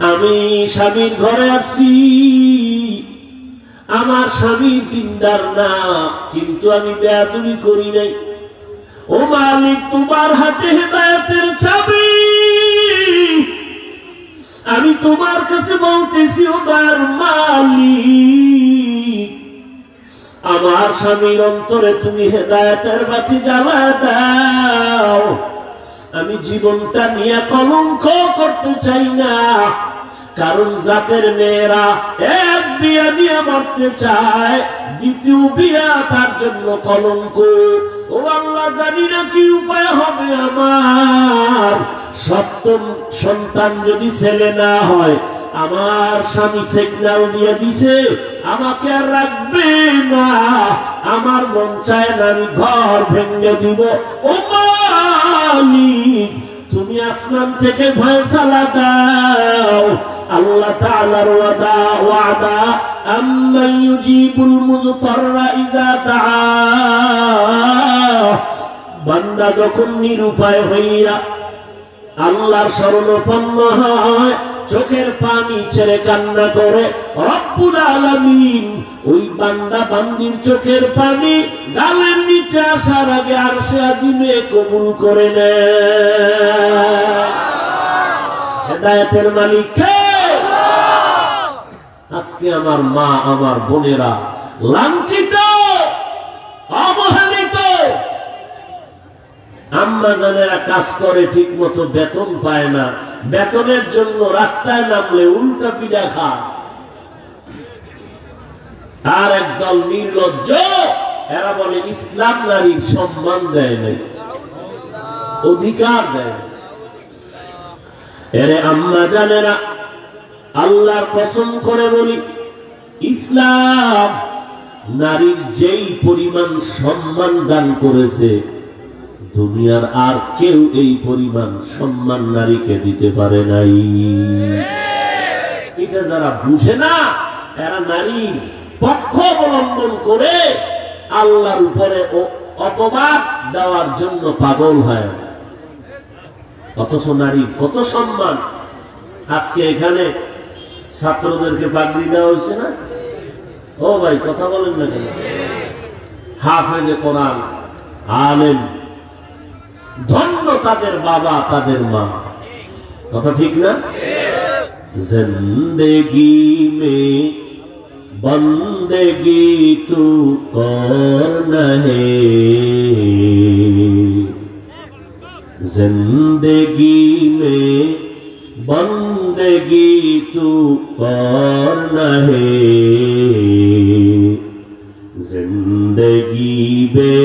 আমি স্বামীর ঘরে আসছি, আমার স্বামী দিনদার না, কিন্তু আমি বেয়াদবি করি নাই। ও মালিক, তোমার হাতে হেদায়েতের চাবি, আমি তোমার কাছে বলতেছি, ও দয়ার মালিক, আমার স্বামীর অন্তরে তুমি হেদায়েতের বাতি জ্বালায় দাও। আমি জীবনটা নিয়ে কলঙ্ক করতে চাই না, কারণ জাতের মেয়েরা এক বিয়া দিয়ে মরতে চায়, দ্বিতীয় বিয়া তার জন্য কলঙ্ক। ও আল্লাহ, জানি না কি উপায় হবে আমার। 7ম সন্তান যদি ছেলে না হয়, আমার স্বামী সিগন্যাল দিয়ে দিছে, আমাকে আর রাখবে না, আমার মন চায় না, আমি ঘর ভেঙে দিব। ও মালিক, তুমি আসমান থেকে ফয়সালা দাও। আল্লাহ তাআলার ওয়াদা আম্মান ইউজিবুল মুযতাররা ইযা দাআ, বান্দা যখন নিরুপায় হইয়া আল্লাহর শরণাপন্ন হয়, চোখের পানি ছেড়ে কান্না করে, রব্বুল আলামিন ওই বান্দা বান্দির চোখের পানি গালের নিচে আসার আগে আরশে আজিমে কবুল করে নেয়। হেদায়েতের মালিক কে? আজকে আমার মা, আমার বোনেরা লাঞ্ছিত, অবহেলিত। আম্মা জানেরা কাজ করে ঠিক মতো, বেতন পায় না, বেতনের জন্য রাস্তায় নামলে উল্টা পিঠা খায়। আর একদল নির্লজ্জ, এরা বলে ইসলাম নারীর সম্মান দেয় নাই, অধিকার দেয়। এরে আম্মা জানেরা, আল্লাহর কসম করে বলি, ইসলাম নারীর যেই পরিমাণ সম্মান দান করেছে, দুনিয়ার আর কেউ এই পরিমাণ সম্মান নারীকে দিতে পারে নাই। এটা যারা বুঝে না এরা নারীর পক্ষ অবলম্বন করে আল্লাহর উপরে অপবাদ দেওয়ার জন্য পাগল হয়। অথচ নারীর কত সম্মান। আজকে এখানে ছাত্রদেরকে পাগড়ি দেওয়া হয়েছে না? ও ভাই কথা বলেন না কেন? হাফেজে কোরআন, আলেম, ধন্য তাদের বাবা তাদের মা। কথা ঠিক না? জিন্দেগি মে বন্দেগি তু করনা হে, जिंदगी में बंदगी तू करना है, जिंदगी बे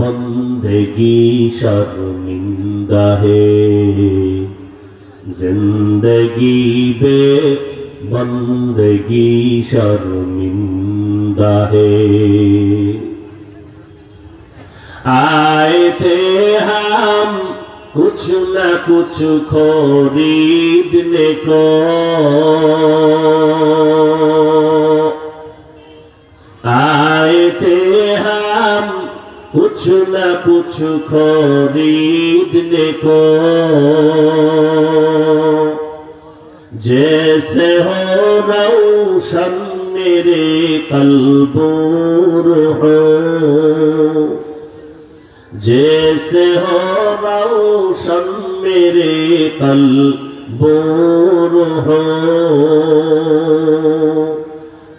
बंदगी शर्मिंदा है, जिंदगी बे बंदगी शर्मिंदा है। आए थे हम कुछ न कुछ खरीदने को, आए थे हम कुछ न कुछ खरीदने को, जैसे हो रोशन मेरे कल्बूर हो, जैसे हो रोशन मेरे कल्बूर हो,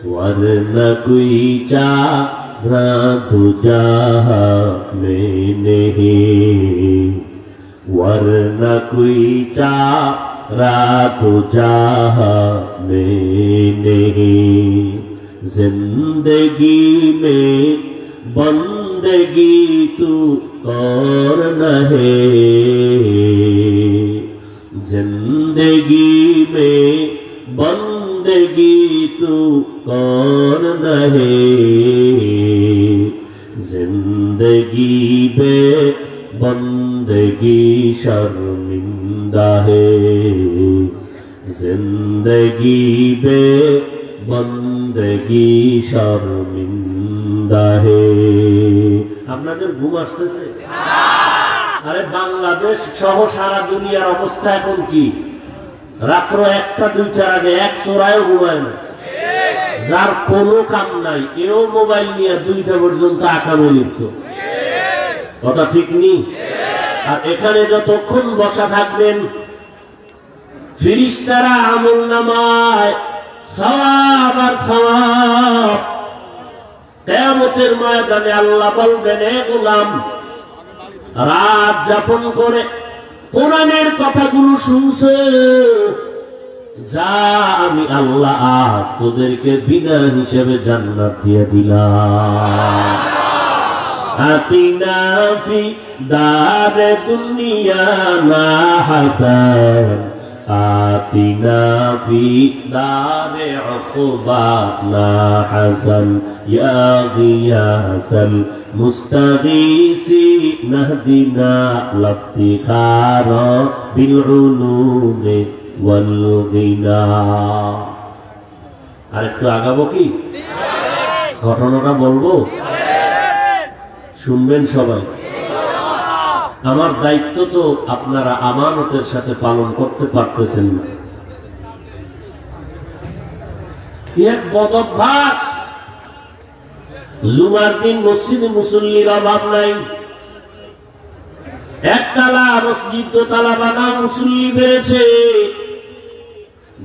वरना कोई चारा तुझा में नहीं, वरना कोई चारा तुझा में नहीं, जिंदगी में बंदगी तू करना है, जिंदगी में बंदगी तू करना है, जिंदगी में बंदगी शर्मिंदा है, जिंदगी में बंदगी शर्मिंदा है। আপনাদের ঘুম আসতেছে? আরে বাংলাদেশ সহ সারা দুনিয়ার অবস্থা এখন কি? রাত্র 1টা 2টার আগে এক চোরায়ও ঘুমায় না। যার কোনো কাম নাই এও মোবাইল নিয়ে 2টা পর্যন্ত আকামে লিপ্ত। কথা ঠিক নেই? আর এখানে যতক্ষণ বসা থাকবেন ফেরেশতারা আমলনামায় সওয়াব আর সওয়াব, কিয়ামতের ময়দানে আল্লাহ বলবেন, হে গোলাম, রাত যাপন করে কোরআনের কথাগুলো শুনছে, যা আমি আল্লাহ আজ তোদেরকে বিনা হিসেবে জান্নাত দিয়ে দিলাম। আতিনা ফি দারে দুনিয়া না হাসান, আতিনা ফি দারে উকবা না হাসান, ইয়া গিয়াসাল মুস্তাগীসি নাহদিনা লাফতিখারা বিল উলুমি ওয়াল গিনা। আরেকটু আগাবো কি? ঘটনাটা বলবো, শুনবেন সবাই। আমার দায়িত্ব তো আপনারা আমানতের সাথে পালন করতে পারতেছেন না। এক বদ অভ্যাস, জুমার দিন মসজিদে মুসল্লির অভাব নাই, একতলা মসজিদ দোতলা বানাও মুসল্লি বেড়েছে,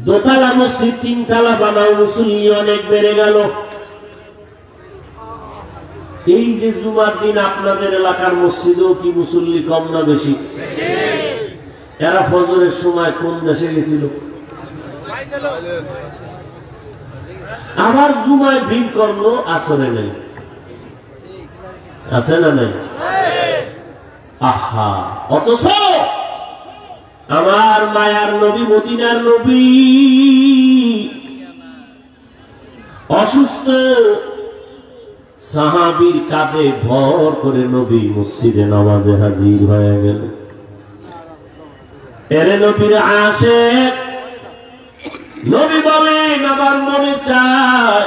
দোতলা মসজিদ 3তলা বানাও মুসল্লি অনেক বেড়ে গেল। এই যে জুমার দিন আপনাদের এলাকার মসজিদেও কি মুসল্লি কম না বেশি? এরা ফজরের সময় কোন দেশে গেছিল? আবার জুমায় ভিড় করলো, আসরে নেই, আছে না নেই? আহা, অথচ আমার মায়ার নবী, মদিনার নবী অসুস্থ, সাহাবীর কাঁধে ভর করে নবী মসজিদে নামাজে হাজির হয়ে গেল। এরে নবীর আশিক, নবী বলেন আমার মনে চায়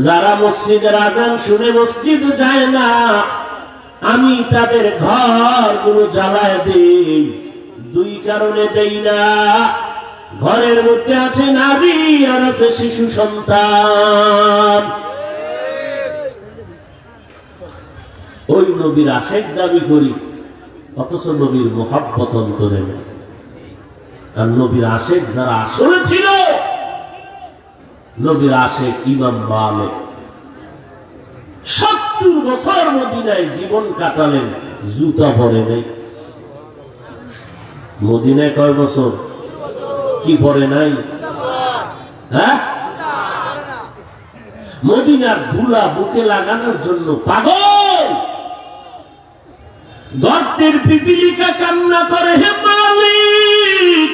যারা মসজিদের আজান শুনে মসজিদ যায় না, আমি তাদের ঘরগুলো জ্বালায় দেই। দুই কারণে দেই না, ঘরের মধ্যে আছে নারী আর আছে শিশু সন্তান। ওই নবীর আশেক দাবি করি, অথচ নবীর মোহাব্বত অন্তরে নেই। আর নবীর আশেক যারা আসলে ছিল, নবীর আশেক ইমাম মালিক 70 বছর মদিনায় জীবন কাটালেন, জুতা পরে নেই। মদিনায় কয় বছর কি পরে নাই? হ্যাঁ, মদিনার ধুলা বুকে লাগানোর জন্য পাগল। গর্তের পিপিলিকা কান্না করে, হে মালিক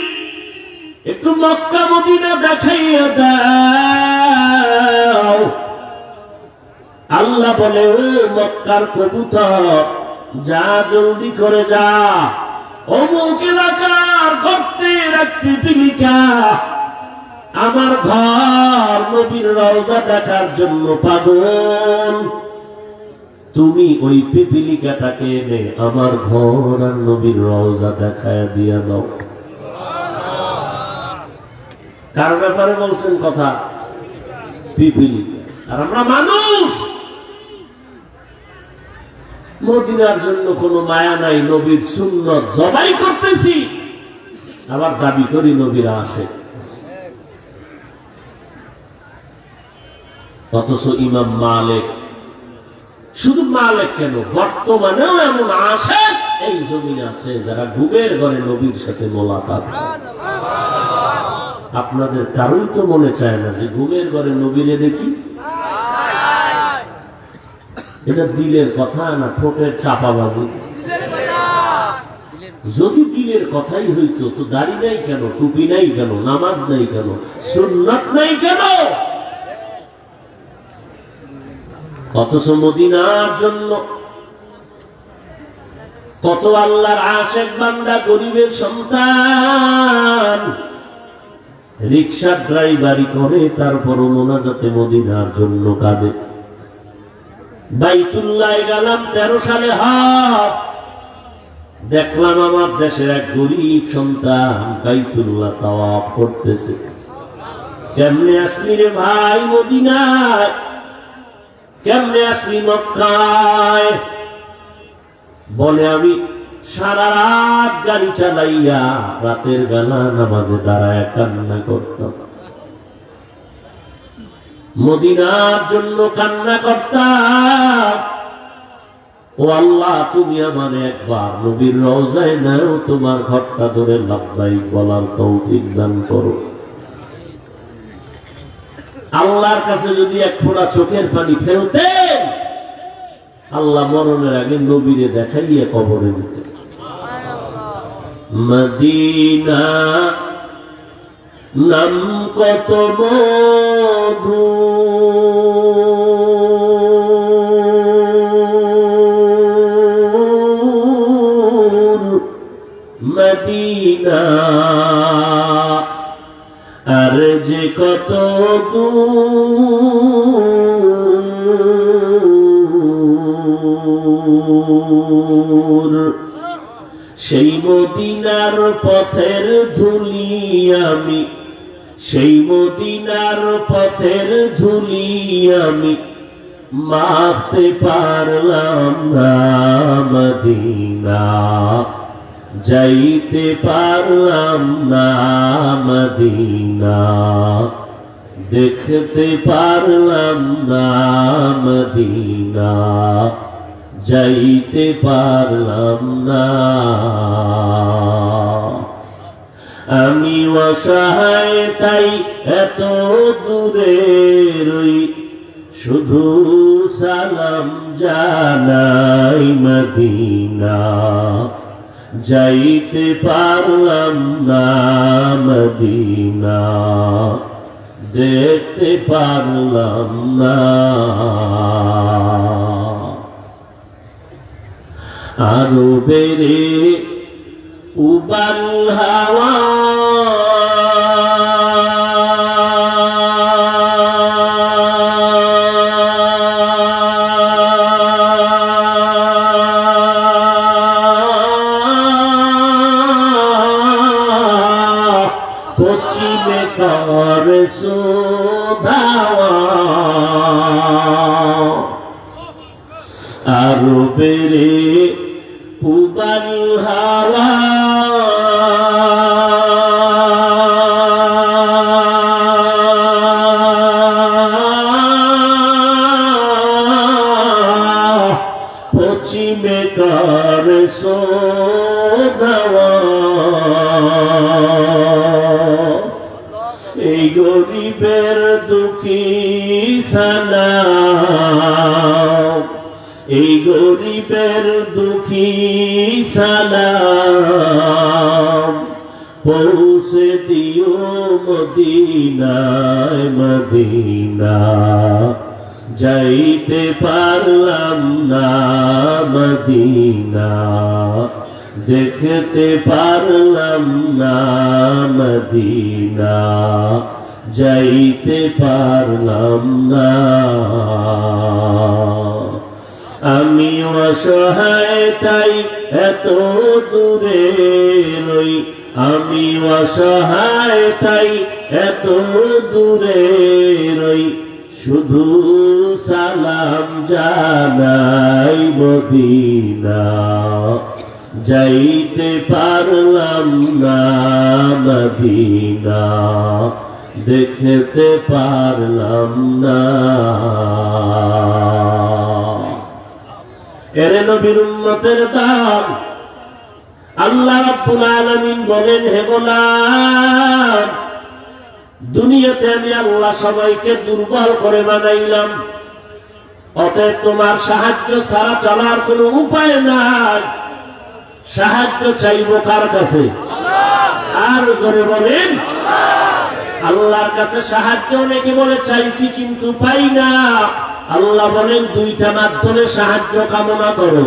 একটু মক্কা মদিনা দেখাইয়া দাও। আল্লাহ বলে, ও মক্কার কবুতর, যা জলদি করে যা, অমুক এলাকার গর্তের এক পিপিলিকা আমার ঘর নবীর রওজা দেখার জন্য পাগল। তুমি ওই পিপিলিকাটাকে এনে আমার ঘর আর নবীর রওজা দেখায় দিয়া দাও। কার ব্যাপারে বলছেন কথা? পিপিলিকা। আর আমরা মানুষ, মদিনার জন্য কোনো মায়া নাই, নবীর সুন্নত জবাই করতেছি, আবার দাবি করি নবীর আসে। অথচ ইমাম মালিক, শুধু মালিক কেন, বর্তমানেও এমন আসে এই জমিন আছে যারা ঘুমের ঘরে নবীর সাথে মোলাকাত। আপনাদের কারোই তো মনে চায় না যে ঘুমের ঘরে নবীরে দেখি। এটা দিলের কথা না ঠোঁটের চাপাবাজি? যদি দিলের কথাই হইতো তো দাড়ি নাই কেন, টুপি নাই কেন, নামাজ নাই কেন, সুন্নাত নাই কেন? অথচ মদিনার জন্য কত আল্লাহর আশেক বান্দা, গরিবের সন্তান রিক্সা ড্রাইভারি করে, তারপরও মোনাজাতে মদিনার জন্য কাঁদে। বাইতুল্লাহ গেলাম 13 সালে হজ, দেখলাম আমার দেশের এক গরিব সন্তান বাইতুল্লাহ তাওয়াফ করতেছে। কেমনে আসলি রে ভাই মদিনায়, কেমনে আসলি মক্কায়? বলে আমি সারা রাত গাড়ি চালাইয়া রাতের বেলা নামাজে দাঁড়ায় কান্না করতাম, মদিনার জন্য কান্না করতাম। ও আল্লাহ, তুমি আমার একবার নবীর রওজায় নাও, তোমার ঘরটা ধরে লাব্বাইক বলার তৌফিক দান করো। আল্লাহর কাছে যদি এক ফোঁটা চোখের পানি ফেলতেন, আল্লাহ মরণের আগে নবীরে দেখাইয়া কবরে দিতেন। মদিনা নাম কত মধু, মদিনা আর যে কত দূর, সেই মদিনার পথের ধুলি আমি, সেই মদিনার পথের ধুলি আমি মাখতে পারলাম না, মদিনা যাইতে পারলাম না, মদিনা দেখতে পারলাম না, মদিনা যাইতে পারলাম না। আমি অসহায় তাই এত দূরে রই, শুধু সালাম জানাই, মদিনা যাইতে পারলাম না, মদিনা দেখতে পারলাম না। আরো বেড়ে উবাল হাওয়া পশ্চিমে করে সুধাওয়া আরো বেড়ে উবাল হাওয়া পশ্চিমে করে সুধাওয়া এই গরিবের দুঃখী সালাম, এই গরিবের দুঃখী সালাম পৌঁছে দিও মদিনায় মদিনা। যাইতে পারলাম না মদিনা, দেখতে পারলাম না মদিনা, যাইতে পারলাম না। আমি অসহায় তাই এত দূরে রই, আমি অসহায় তাই এত দূরে রই, শুধু সালাম জানাই মদিনা। যাইতে পারলাম না মদিনা, দেখতে পারলাম না। এরে নবীর উম্মতের দাম, আল্লাহ রাব্বুল আলামিন বলেন, হে গোলাম, দুনিয়াতে আমি আল্লাহ সবাইকে দুর্বল করে বানাইলাম, অতএব তোমার সাহায্য ছাড়া চলার কোনো উপায় নাই। সাহায্য চাইব কার কাছে? আর জোরে বলেন, আল্লাহর কাছে সাহায্য। অনেকে বলে চাইছি কিন্তু পাই না। আল্লাহ বলেন দুইটা মাধ্যমে সাহায্য কামনা করো,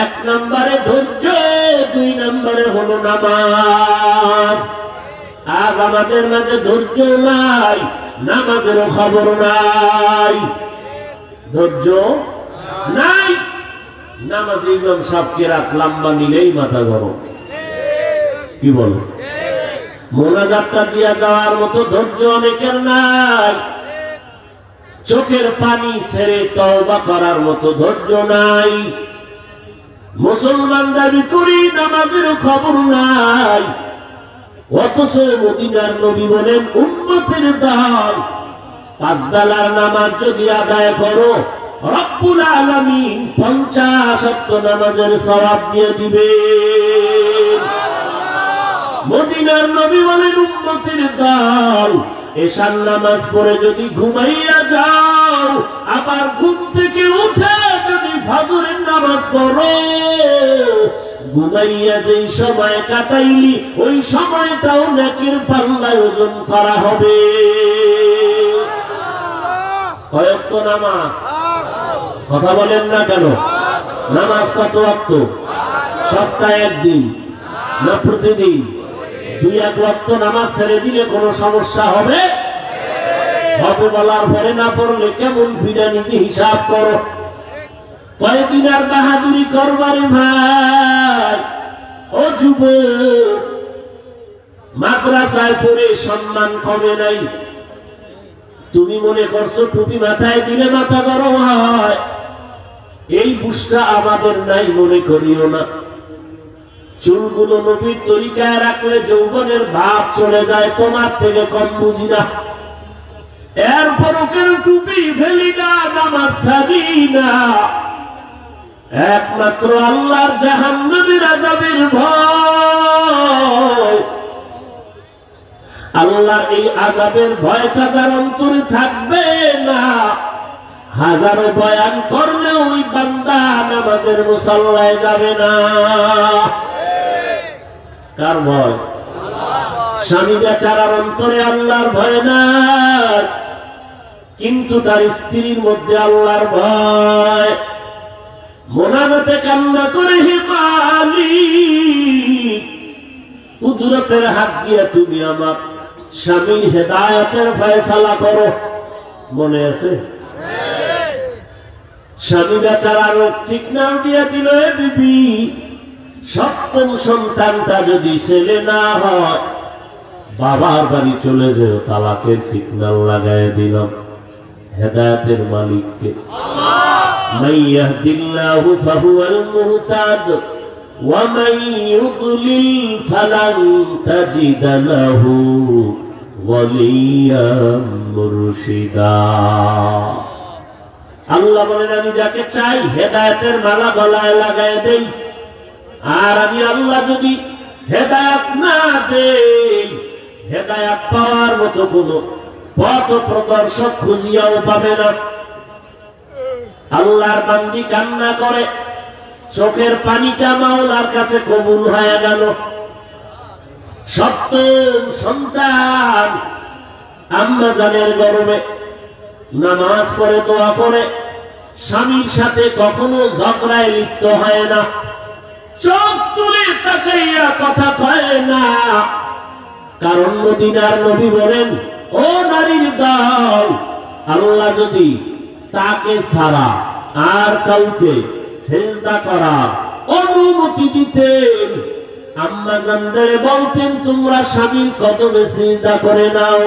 এক নম্বরে ধৈর্য, দুই নম্বরে হলো নামাজ। আজ আমাদের মাঝে ধৈর্য নাই, নামাজেরও খবর নাই। ধৈর্য নাই, নামাজ ইমাম সাহেবকে রাত লম্বা নিলেই মাথা গরম। কি বল? মোনাজাতটা দিয়া যাওয়ার মতো ধৈর্য অনেকের নাই, চোখের পানি ছেড়ে তওবা করার মতো ধৈর্য নাই। মুসলমান দাবি করি, নামাজের খবর নাই, অথচ মদিনার নবী বলেন উম্মতের দল পাঁচ বেলার নামাজ যদি আদায় করো, রব্বুল আলামিন 50 ওয়াক্ত নামাজের সওয়াব দিয়ে দিবে। মদিনার নবী বলেন উম্মতের দল এশার নামাজ পড়ে যদি ঘুমাইয়া যাও, আবার ঘুম থেকে উঠে যদি ফজরের নামাজ পড়ো, ঘুমাইয়া যেই সময় কাটাইলি ওই সময়টাও নেকির পাল্লায় ওজন করা হবে। কয়েকটা নামাজ? কথা বলেন না কেন? নামাজ কত ওয়াক্ত? সপ্তাহে একদিন না প্রতিদিন? 2-1 ওয়াক্ত নামাজ ছেড়ে দিলে কোনো সমস্যা হবে? হবে বলার পরে না পড়লে কেমন ভিড়া, নিজে হিসাব করো। কয়েকদিন আর বাহাদুরি করবারে ভাই। ও যুবক, মাদ্রাসায় পড়ে সম্মান কমে নাই, তুমি মনে করছো টুপি মাথায় দিলে মাথা গরম হয়, এই বুঝটা আমাদের নাই মনে করিও না। চুলগুলো নবীর তরিকায় রাখলে যৌবনের ভাব চলে যায়, তোমার থেকে কম বুঝি না। এরপরও কেন টুপি ফেলি না, নামাজ ছাড়ি না? একমাত্র আল্লাহর জাহান্নামের আযাবের ভয়। আল্লাহর এই আযাবের ভয়টা যার অন্তরে থাকবে না, হাজারো বয়ান করলেও ওই বান্দা নামাজের মুসাল্লায় যাবে না। কার ভয়? স্বামী বেচারার অন্তরে আল্লাহর ভয় নাই, কিন্তু তার স্ত্রীর মধ্যে আল্লাহর ভয়। মোনাজাতে কান্না করে, হে মালিক, কুদরতের হাত দিয়ে তুমি আমার স্বামীর হেদায়েতের ফয়সালা করো। মনে আছে? স্বামী বেচারার সিগন্যাল দিয়ে দিল, এ বিবি, সপ্তম সন্তানটা যদি ছেলে না হয় বাবার বাড়ি চলে যেও। তালাকের সিগন্যাল লাগাই দিলাম হেদায়েতের মালিককে। মান ইয়াহদিল্লাহু ফাহুয়াল মুহতাদ ওয়া মান ইউদ্লিল ফালান তাজিদা লাহু ওয়ালিয়াম মুরশিদা। আল্লাহ বলেন, আমি যাকে চাই হেদায়েতের মালা গলায় লাগায় দেই, আর আমি আল্লাহ যদি হেদায়েত না দেই, হেদায়েত পাওয়ার মতো কোন পথ প্রদর্শক খুঁজিয়াও পাবে না। আল্লাহর বান্দি কান্না করে, চোখের পানিটা মাওলার কাছে কবুল হয়ে গেল। সপ্তম সন্তান আম্মা জানের গর্ভে, নামাজ পড়ে, দোয়া করে, স্বামীর সাথে কখনো ঝগড়ায় লিপ্ত হয় না, চোখ তুলে তাকাইয়া কথা কয় না। কারণ মদিনার নবী বলেন, ও নারীর দল, আল্লাহ যদি তাকে ছাড়া আর কাউকে সেজদা করার অনুমতি দিতেন, আম্মা জানদের বলতেন, তোমরা স্বামীর কদমে সেজদা করে নাও।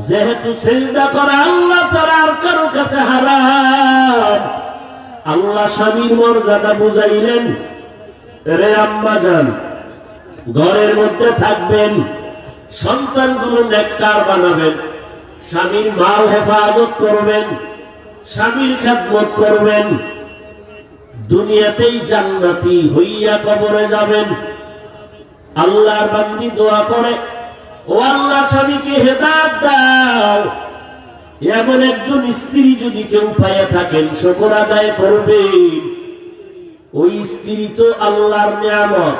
যেহেতু সেজদা করা আল্লাহ ছাড়া আর কারো কাছে হারাম, আল্লাহ স্বামীর মর্যাদা বুঝাইলেন, রে আম্মা জান, ঘরের মধ্যে থাকবেন, সন্তানগুলো নেককার বানাবেন, স্বামীর মাল হেফাজত করবেন, স্বামীর খেদমত করবেন, দুনিয়াতেই জান্নাতি হইয়া কবরে যাবেন। আল্লাহর বান্দি দোয়া করে, ও আল্লাহ, স্বামীকে হেদায়েত দাও। এমন একজন স্ত্রী যদি কেউ পাইয়া থাকেন, শুকর আদায় করবেন। ওই স্ত্রী তো আল্লাহর নিয়ামত,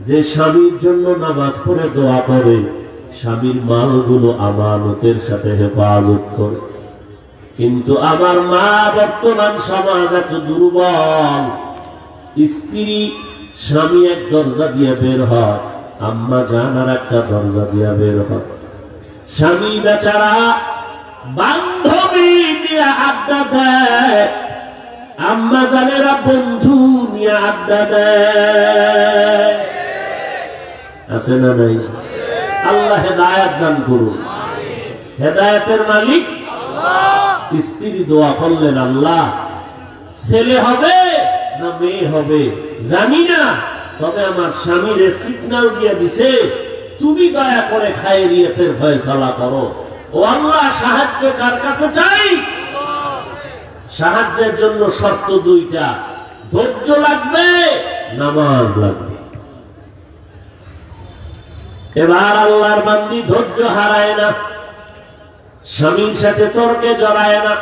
যে স্বামীর জন্য নামাজ পড়ে দোয়া করে, স্বামীর মালগুলো আমানতের সাথে হেফাজত করে। কিন্তু আমার মা, বর্তমান সমাজ এত দুর্বল, স্ত্রী স্বামী এক দরজা দিয়ে বের হয়, আম্মা জান আর একটা দরজা দিয়ে বের হয়। স্বামী বেচারা বান্ধবী নিয়ে আড্ডা দেয়, আম্মা জানেরা বন্ধু নিয়ে আড্ডা দেয়। আছে না নাই? আল্লাহ হেদায়েত দান করুন। হেদায়েতের মালিক স্ত্রী দোয়া করলেন, আল্লাহ ছেলে হবে না মেয়ে হবে জানি না, তবে আমার স্বামীর সিগন্যাল দিয়ে দিছে, তুমি দয়া করে খায়রিয়াতের ফয়সালা করো। ও আল্লাহ, সাহায্য কার কাছে চাই? সাহায্যের জন্য শর্ত দুইটা, ধৈর্য লাগবে, নামাজ লাগবে। এবার আল্লাহর বান্দি ধৈর্য হারায় না, স্বামীর সাথে তর্কে জড়ায় না।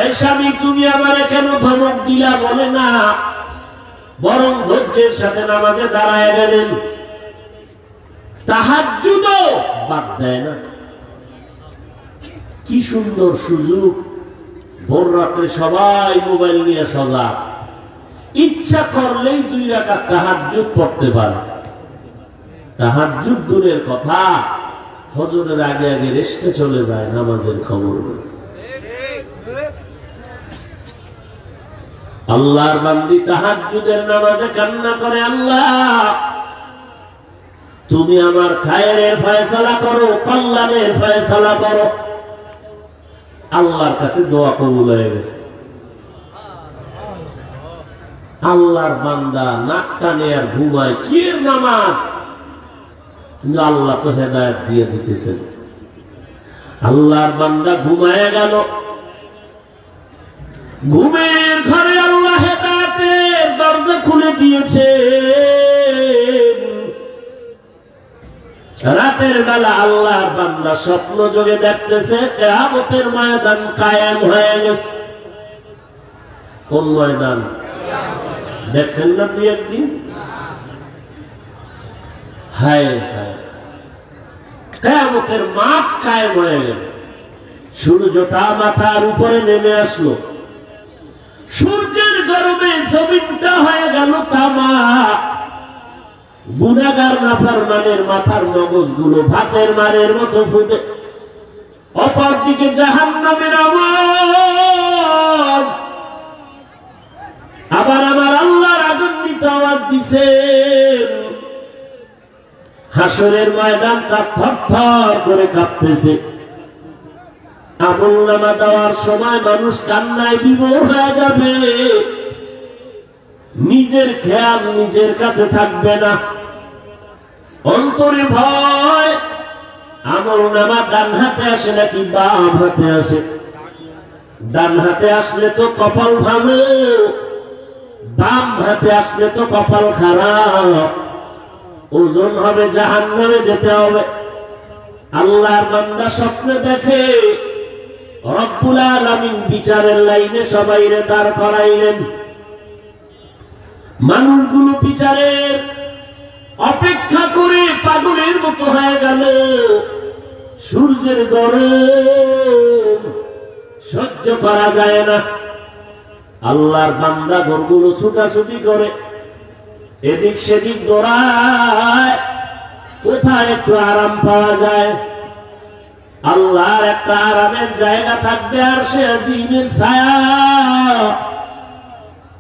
এই স্বামী, তুমি আমারে কেন ধমক দিলা বলে না, বরং ধৈর্যের সাথে নামাজে দাঁড়ায় গেলেন। তাহাজ্জুদও বাদ দেয় না। কি সুন্দর সুযোগ! ভোর রাত্রে সবাই মোবাইল নিয়ে সজাগ, ইচ্ছা করলেই 2 রাকাত তাহাজ্জুদ পড়তে পারে। তাহাজ্জুদ দূরের কথা, ফজরের আগে আগে রেস্টে চলে যায় নামাজের খবর। আল্লাহর বান্দি তাহাজ্জুদের নামাজে কান্না করে, আল্লাহ তুমি আমার খায়েরের ফয়সালা করো, কল্যাণের ফয়সালা করো। আল্লাহর কাছে দোয়া কবুল হয়ে গেছে। আল্লাহর বান্দা নাক টানে আর ঘুমায়, কি এর নামাজ? কিন্তু আল্লাহ তো হেদায়েত দিয়ে দিতেছেন। আল্লাহর বান্দা ঘুমায় গেল, ঘুমের ঘরে আল্লাহ হেদায়েতের দরজা খুলে দিয়েছে। রাতের বেলা আল্লাহর বান্দা স্বপ্ন যোগে দেখতেছে কিয়ামতের ময়দান কায়েম হয়ে গেছে। কোন ময়দান দেখছেন না 2 একদিন? হায় হায়, কিয়ামতের মাঠ কায়েম হয়ে গেল। সূর্যটা মাথার উপরে নেমে আসলো, সূর্যের গরমে জমিনটা হয়ে গেল তামা। গুনাহগার নাফরমানের মাথার মগজগুলো ভাতের মারের মতো ফুটে। অপরদিকে জাহান্নামের আওয়াজ, আবার আমার আল্লাহর আগুন আওয়াজ দিছে। হাসরের ময়দানটা থরথর করে কাঁপতেছে। আমলনামা দেওয়ার সময় মানুষ কান্নায় বিভোর হয়ে যাবে, নিজের খেয়াল নিজের কাছে থাকবে না, অন্তরে ভয়। আমলনামা ডান হাতে আসে নাকি বাম হাতে আসে? ডান হাতে আসলে তো কপাল ভালো, বাম হাতে আসলে তো কপাল খারাপ। ওজন হবে, জাহান্নামে যেতে হবে। আল্লাহর বান্দা স্বপ্নে দেখে রব্বুল আলামিন বিচারের লাইনে সবাইরে দাঁড় করাইলেন। মানুষগুলো বিচারের অপেক্ষা করে পাগলের মতো হয়ে গেল। সূর্যের গরম সহ্য করা যায় না। আল্লাহর বান্দা গরগুলো ছুটাছুটি করে, এদিক সেদিক দৌড়ায়, কোথায় একটু আরাম পাওয়া যায়। আল্লাহর একটা আরামের জায়গা থাকবে, আর সে আজিমের ছায়া।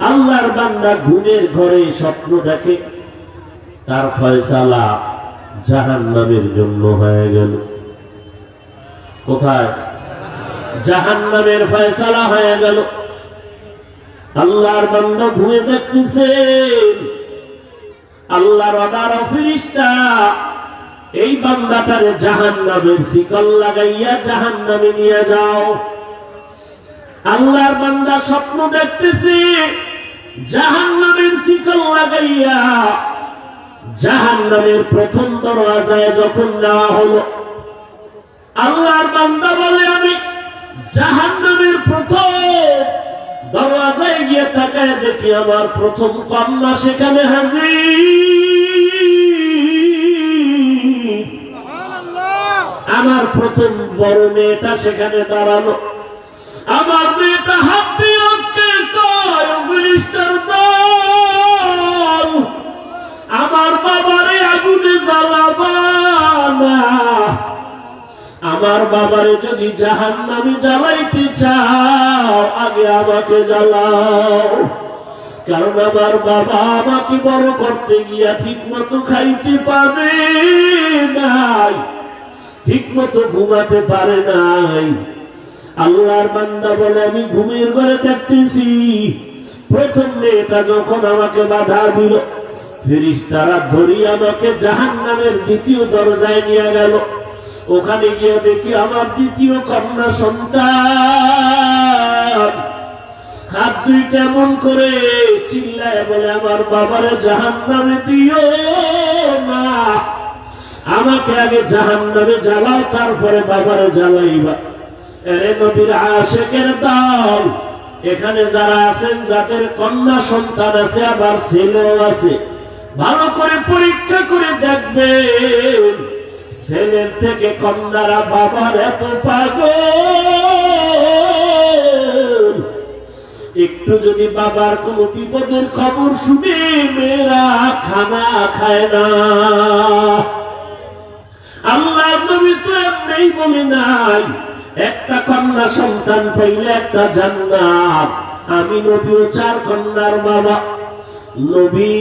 আল্লাহর বান্দা ঘুমের ঘরে স্বপ্ন দেখে, তার ফয়সালা জাহান্নামের জন্য হয়ে গেল। কোথায়? জাহান্নামের ফয়সালা হয়ে গেল। আল্লাহর বান্দা ঘুমে দেখতেছে, আল্লাহর অর্ডার ফেরেশতা এই বান্দাটারে জাহান্নামের শিকল লাগাইয়া জাহান্নামে নিয়ে যাও। আল্লাহর বান্দা স্বপ্ন দেখতেছে, জাহান্নামের শিকল লাগাইয়া জাহান্নামের প্রথম দরওয়াজায় যখন নেওয়া হলো, আল্লাহর বান্দা বলে, আমি জাহান্নামের প্রথম দরওয়াজায় গিয়ে তাকায় দেখি আমার প্রথম কন্যা সেখানে হাজির। আমার প্রথম বড় মেয়েটা সেখানে দাঁড়ানো। আমার মেয়েটা হাত দিয়ে আটকে কয়, ফেরেশতার দল, আমার বাবারে আগুনে জ্বালাবা না। আমার বাবারে যদি জাহান্নামে জ্বালাইতে চাও, আগে আমাকে জ্বালাও। কারণ আমার বাবা আমাকে বড় করতে গিয়া ঠিক মতো খাইতে পারে নাই, ঠিক মতো ঘুমাতে পারে নাই। আল্লাহর বান্দা বলে, আমি ঘুমের ঘরে দেখতেছি প্রথম মেয়েটা যখন আমাকে বাধা দিল, ফেরেশতারা ধরিয়ে আমাকে জাহান্নামের দ্বিতীয় দরজায় নিয়ে গেল। ওখানে গিয়ে দেখি আমার দ্বিতীয় কন্যা সন্তান হাত দুইটা এমন করে চিল্লায় বলে, আমার বাবারে জাহান্নামে দিও না, আমাকে আগে জাহান্নামে জ্বালাও, তারপরে বাবারে জ্বালাইবা। এরে নবীর আশিকের দল, এখানে যারা আছেন, যাদের কন্যা সন্তান আছে আবার ছেলেও আছে, ভালো করে পরীক্ষা করে দেখবেন ছেলের থেকে কন্যারা বাবার এত পাগল। একটু যদি বাবার কোনো বিপদের খবর শুনে মেয়েরা খানা খায় না। আল্লাহ নবী তো এমনি বলে নাই, একটা কন্যা সন্তান পাইলে একটা জান্নাত। আমি নবীও 4 কন্যার বাবা। নবী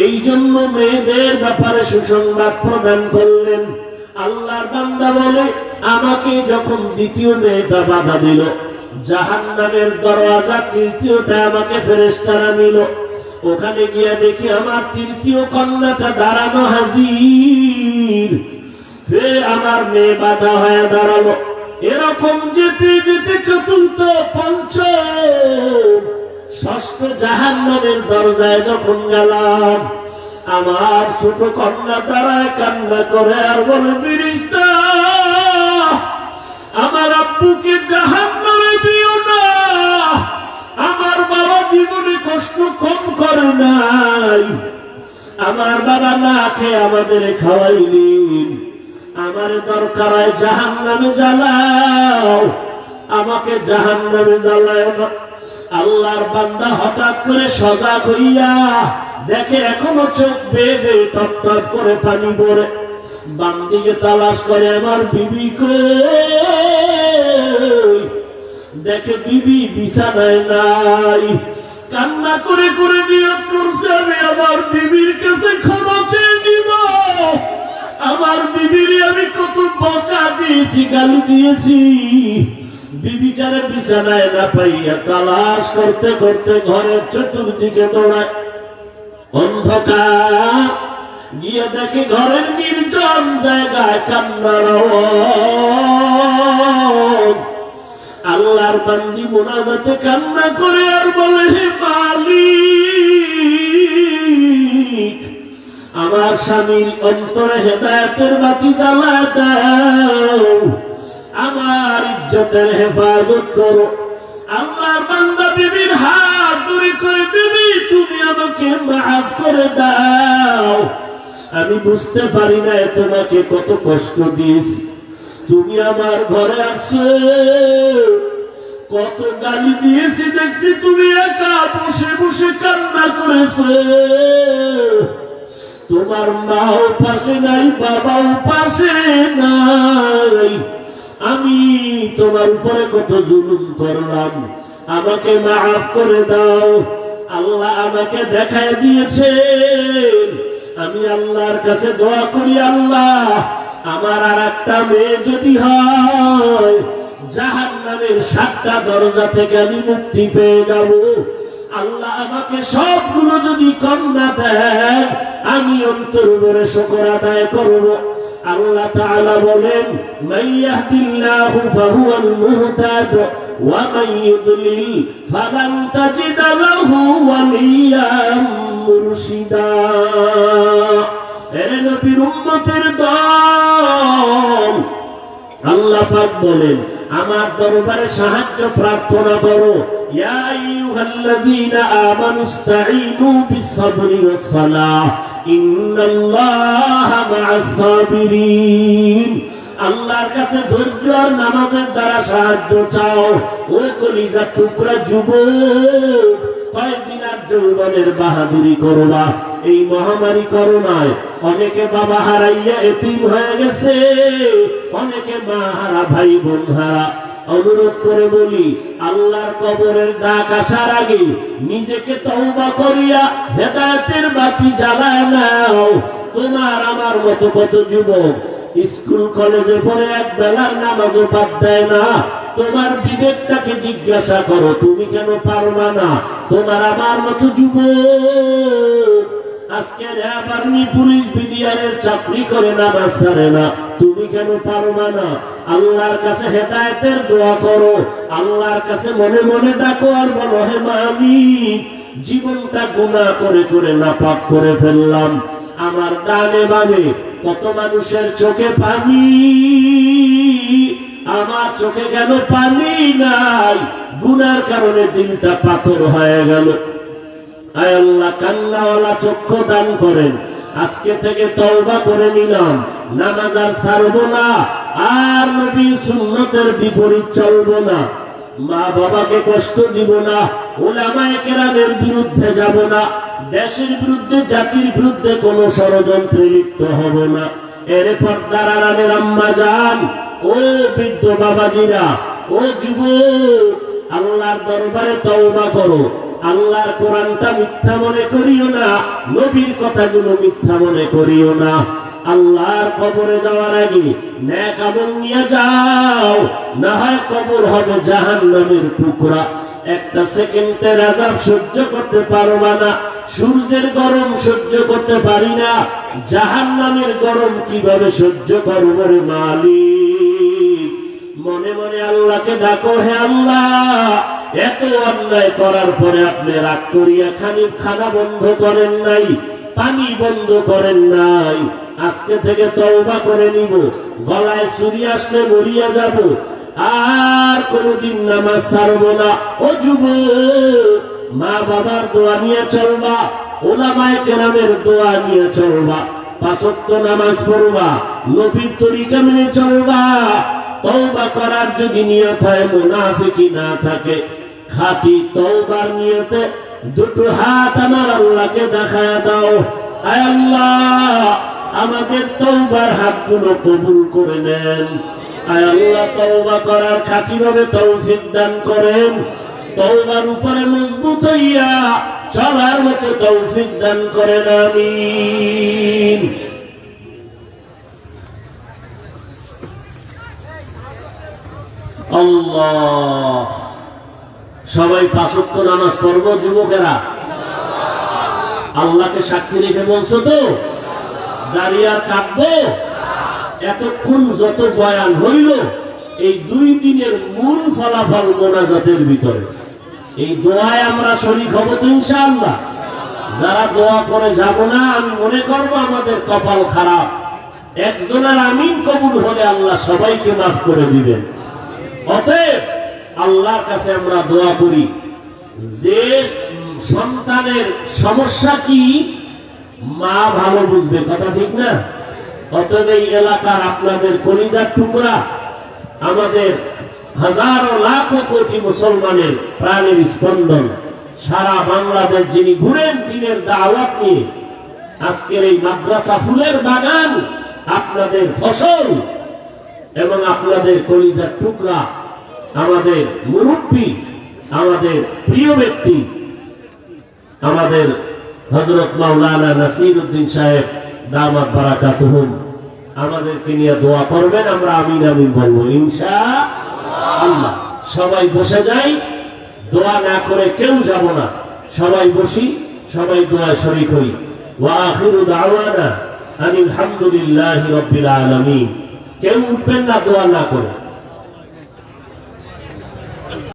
এই জন্য মেয়েদের ব্যাপারে সুসংবাদ প্রদান করলেন। আল্লাহর বান্দা বলে, আমাকে যখন দ্বিতীয় মেয়েটা বাধা দিল, জাহান্নামের দরওয়াজা তৃতীয়টা আমাকে ফেরেশতারা নিল। ওখানে গিয়ে দেখি আমার তৃতীয় কন্যাটা দাঁড়ানো হাজির। ফের আমার মেয়ে বাধা হয়ে দাঁড়ালো। এরকম যেতে যেতে চতুর্থ, পঞ্চম, ষষ্ঠ জাহান্নামের দরজায় যখন গেলাম, আমার ছোট কন্যা দাঁড়ায় কান্না করে আর বলে, ফেরেশতা আমার আব্বুকে জাহান্নামে দিও না। আমার বাবা জীবনে কষ্ট কম করে নাই, আমার বাবা না খেয়ে আমাদের খাওয়াইলেন, আমার দরকার হয় জাহান্নামে জ্বালাও, আমাকে জাহান্নামে জ্বালায় না। আল্লাহর বান্দা হঠাৎ করে সজাগ হইয়া দেখে এখনো চোখ বেয়ে বেয়ে টপ টপ করে পানি পড়ে। বান্দিকে তালাশ করে আমার বিবি কই, দেখে বিবি বিছানায় নাই। কান্না করে করে নিয়ত করছে আমি আমার বিবির কাছে ক্ষমা চেয়ে নিব। আমার বিবির আমি কত বকা দিয়েছি, গালি দিয়েছি। বিবিটারে বিছানায় না পাইয়া তালাশ করতে করতে ঘরের চতুর্দিকে দৌড়ায়। অন্ধকার গিয়ে দেখে ঘরের নির্জন জায়গায় কান্নার আওয়াজ। আল্লাহর বান্দি মোনাজাতে কান্না করে আর বলে, হে মালিক, আমার স্বামীর অন্তরে হেদায়েতের বাতি জ্বালায় দাও, আমার ইজ্জতের হেফাজত করো। আল্লাহর বান্দা বিবির হাত ধরে কই, বিবি তুমি আমাকে মাফ করে দাও। আমি বুঝতে পারি না তোমাকে কত কষ্ট দিয়েছি। তুমি আমার ঘরে আসছো, কত গালি দিয়েছি দেখছি, তুমি একা বসে বসে কান্না করেছো। তোমার মাও পাশে নাই, বাবাও পাশে নাই। আমি তোমার উপরে কত জুলুম করলাম, আমাকে মাফ করে দাও। আল্লাহ আমাকে দেখায় দিয়েছে। আমি আল্লাহর কাছে দোয়া করি, আল্লাহ আমার আর একটা মেয়ে যদি হয়, জাহান্নামের 7টা দরজা থেকে আমি মুক্তি পেয়ে যাব। আল্লাহ আমাকে সবগুলো যদি কন্যা দেন, আমি অন্তর ভরে শুকর আদায় করব। আল্লাহ তাআলা বলেন, মাইয়াহদিল্লাহু ফাহুয়াল মুহতাদ ওয়া মান ইউদ্লিল ফালান তাজিদ লাহু ওয়ালিয়াম মুরশিদা। এর নবীর উম্মতের দল, আল্লাহ পাক বলেন, আমার দরবারে সাহায্য প্রার্থনা করো। ইয়া আইয়ুহাল্লাযীনা আমানুস্তাঈনু বিস-সাবরি ওয়াস-সালাহ ইন্নাল্লাহা মা'আস-সাবিরিন। আল্লাহর কাছে ধৈর্য আর নামাজের দ্বারা সাহায্য চাও। ও কলিজার টুকরা যুবক, কয়েকদিন আর যৌবনের বাহাদুরি করবা। এই মহামারী করোনায় অনেকে বাবা হারাইয়া এতিম হয়ে গেছে, অনেকে মা হারা, ভাই বোন হারা। অনুরোধ করে বলি, আল্লাহর কবরের ডাক আসার আগে নিজেকে তওবা করিয়া হেদায়েতের বাতি জ্বালায় নাও। তোমার আমার মতো কত যুবক স্কুল কলেজে পড়ে এক বেলার নামাজও বাদ দেয় না। তোমার বিবেকটাকে জিজ্ঞাসা করো, তুমি কেন পারবা না? তোমার আমার মতো যুবক আজকে র্যাব, আর্মি, পুলিশ, বিডিআরের চাকরি করে নামাজ ছাড়ে না, তুমি কেন পারবা না? আল্লাহর কাছে হেদায়েতের দোয়া করো, আল্লাহর কাছে মনে মনে ডাকো আর বলো, হে মালিক, জীবনটা গুনাহ করে করে নাপাক করে ফেললাম। আমার ডানে বামে কত মানুষের চোখে পানি, আমার চোখে কেন পানি নাই? গুনার কারণে দিলটা পাথর হয়ে গেল। আয় আল্লাহ, কান্নাওয়ালা চক্ষু দান করেন। আজকে থেকে তওবা করে নিলাম, নামাজ আর ছাড়বো না, আর নবীর সুন্নতের বিপরীত চলবো না, মা বাবাকে কষ্ট দিব না, উলামায়ে কেরামের বিরুদ্ধে যাব না, দেশের বিরুদ্ধে, জাতির বিরুদ্ধে কোন ষড়যন্ত্রে লিপ্ত হব না। এর পর্দার আড়ালের আম্মা জান, ও বৃদ্ধ বাবাজিরা, ও যুবক, আল্লাহর দরবারে তওবা করো। আল্লাহর কোরআনটা মিথ্যা মনে করিও না, নবীর কথাগুলো মিথ্যা মনে করিও না। আল্লাহর কবরে যাওয়ার আগে নেক আমল নিয়ে যাও, না হয় কবর হবে জাহান্নামের টুকরা। একটা সেকেন্ডের আযাব সহ্য করতে পারবা না। সূর্যের গরম সহ্য করতে পারি না, জাহান্নামের গরম কিভাবে সহ্য করব রে মালিক? মনে মনে আল্লাহকে ডাকো, হে আল্লাহ, এত অন্যায় করার পরে আপনি রাগ করিয়া খানা বন্ধ করেন নাই, পানি বন্ধ করেন নাই। আজকে থেকে তওবা করে নিব, গলায় ছুরি আসলে মরিয়া যাব, আর কোনদিন নামাজ ছাড়ব না। ও যুবক, মা বাবার দোয়া নিয়ে চলবা, উলামায়ে কেরামের দোয়া নিয়ে চলবা। পাঁচ ওয়াক্ত নামাজ পড়বা, নবীর তরিকা মেনে চলবা। তওবা করার যদি নিয়ত হয়, মুনাফিকি না থাকে, খাঁটি তওবার নিয়তে দুটো হাত আমার আল্লাহকে দেখায় দাও। আয় আল্লাহ, আমাদের তওবার হাতগুলো কবুল করে নেন। আয় আল্লাহ, তওবা করার খাঁটিভাবে তৌফিক দান করেন। তওবার উপরে মজবুত হইয়া চলার মতো তৌফিক দান করেন, আমিন। আল্লাহ, সবাই পাঁচ ওয়াক্ত নামাজ পড়বো যুবকেরা? আল্লাহকে সাক্ষী রেখে বলছো তো? দাঁড়িয়ে আর কাঁদবো? এতক্ষণ যত বয়ান হইল, এই 2 দিনের মূল ফলাফল মোনাজাতের ভিতরে। এই দোয়ায় আমরা শরীক হব তো ইনশাআল্লাহ। যারা দোয়া করে যাব না, আমি মনে করবো আমাদের কপাল খারাপ। একজনের আমিন কবুল হলে আল্লাহ সবাইকে মাফ করে দিবেন। অতএব আল্লাহর কাছে আমরা দোয়া করি, যে সন্তানের সমস্যা কি মা ভালো বুঝবে, কথা ঠিক না? অতএব এই এলাকার আপনাদের কলিজার টুকরা, আমাদের হাজারো লাখো কোটি মুসলমানের প্রাণের স্পন্দন, সারা বাংলাদেশ যিনি ঘুরেন দিনের দাওয়াত নিয়ে, আজকের এই মাদ্রাসা ফুলের বাগান আপনাদের ফসল, এবং আপনাদের কলিজার টুকরা, আমাদের মুরব্বী, আমাদের প্রিয় ব্যক্তি, আমাদের হযরত মাওলানা নাসিরউদ্দিন সাহেব দামাত বারাকাতুহুম, আমাদেরকে নিয়ে দোয়া করবেন। আমরা আমিন আমিন বলবো ইনশাআল্লাহ। সবাই বসে যাই, দোয়া না করে কেউ যাব না। সবাই বসি, সবাই দোয়ায় শরীক হই। ওয়া আখিরু দাওয়ানা আনিল হামদুলিল্লাহি রাব্বিল আলামিন। কেউ উঠবেন না দোয়া না করে।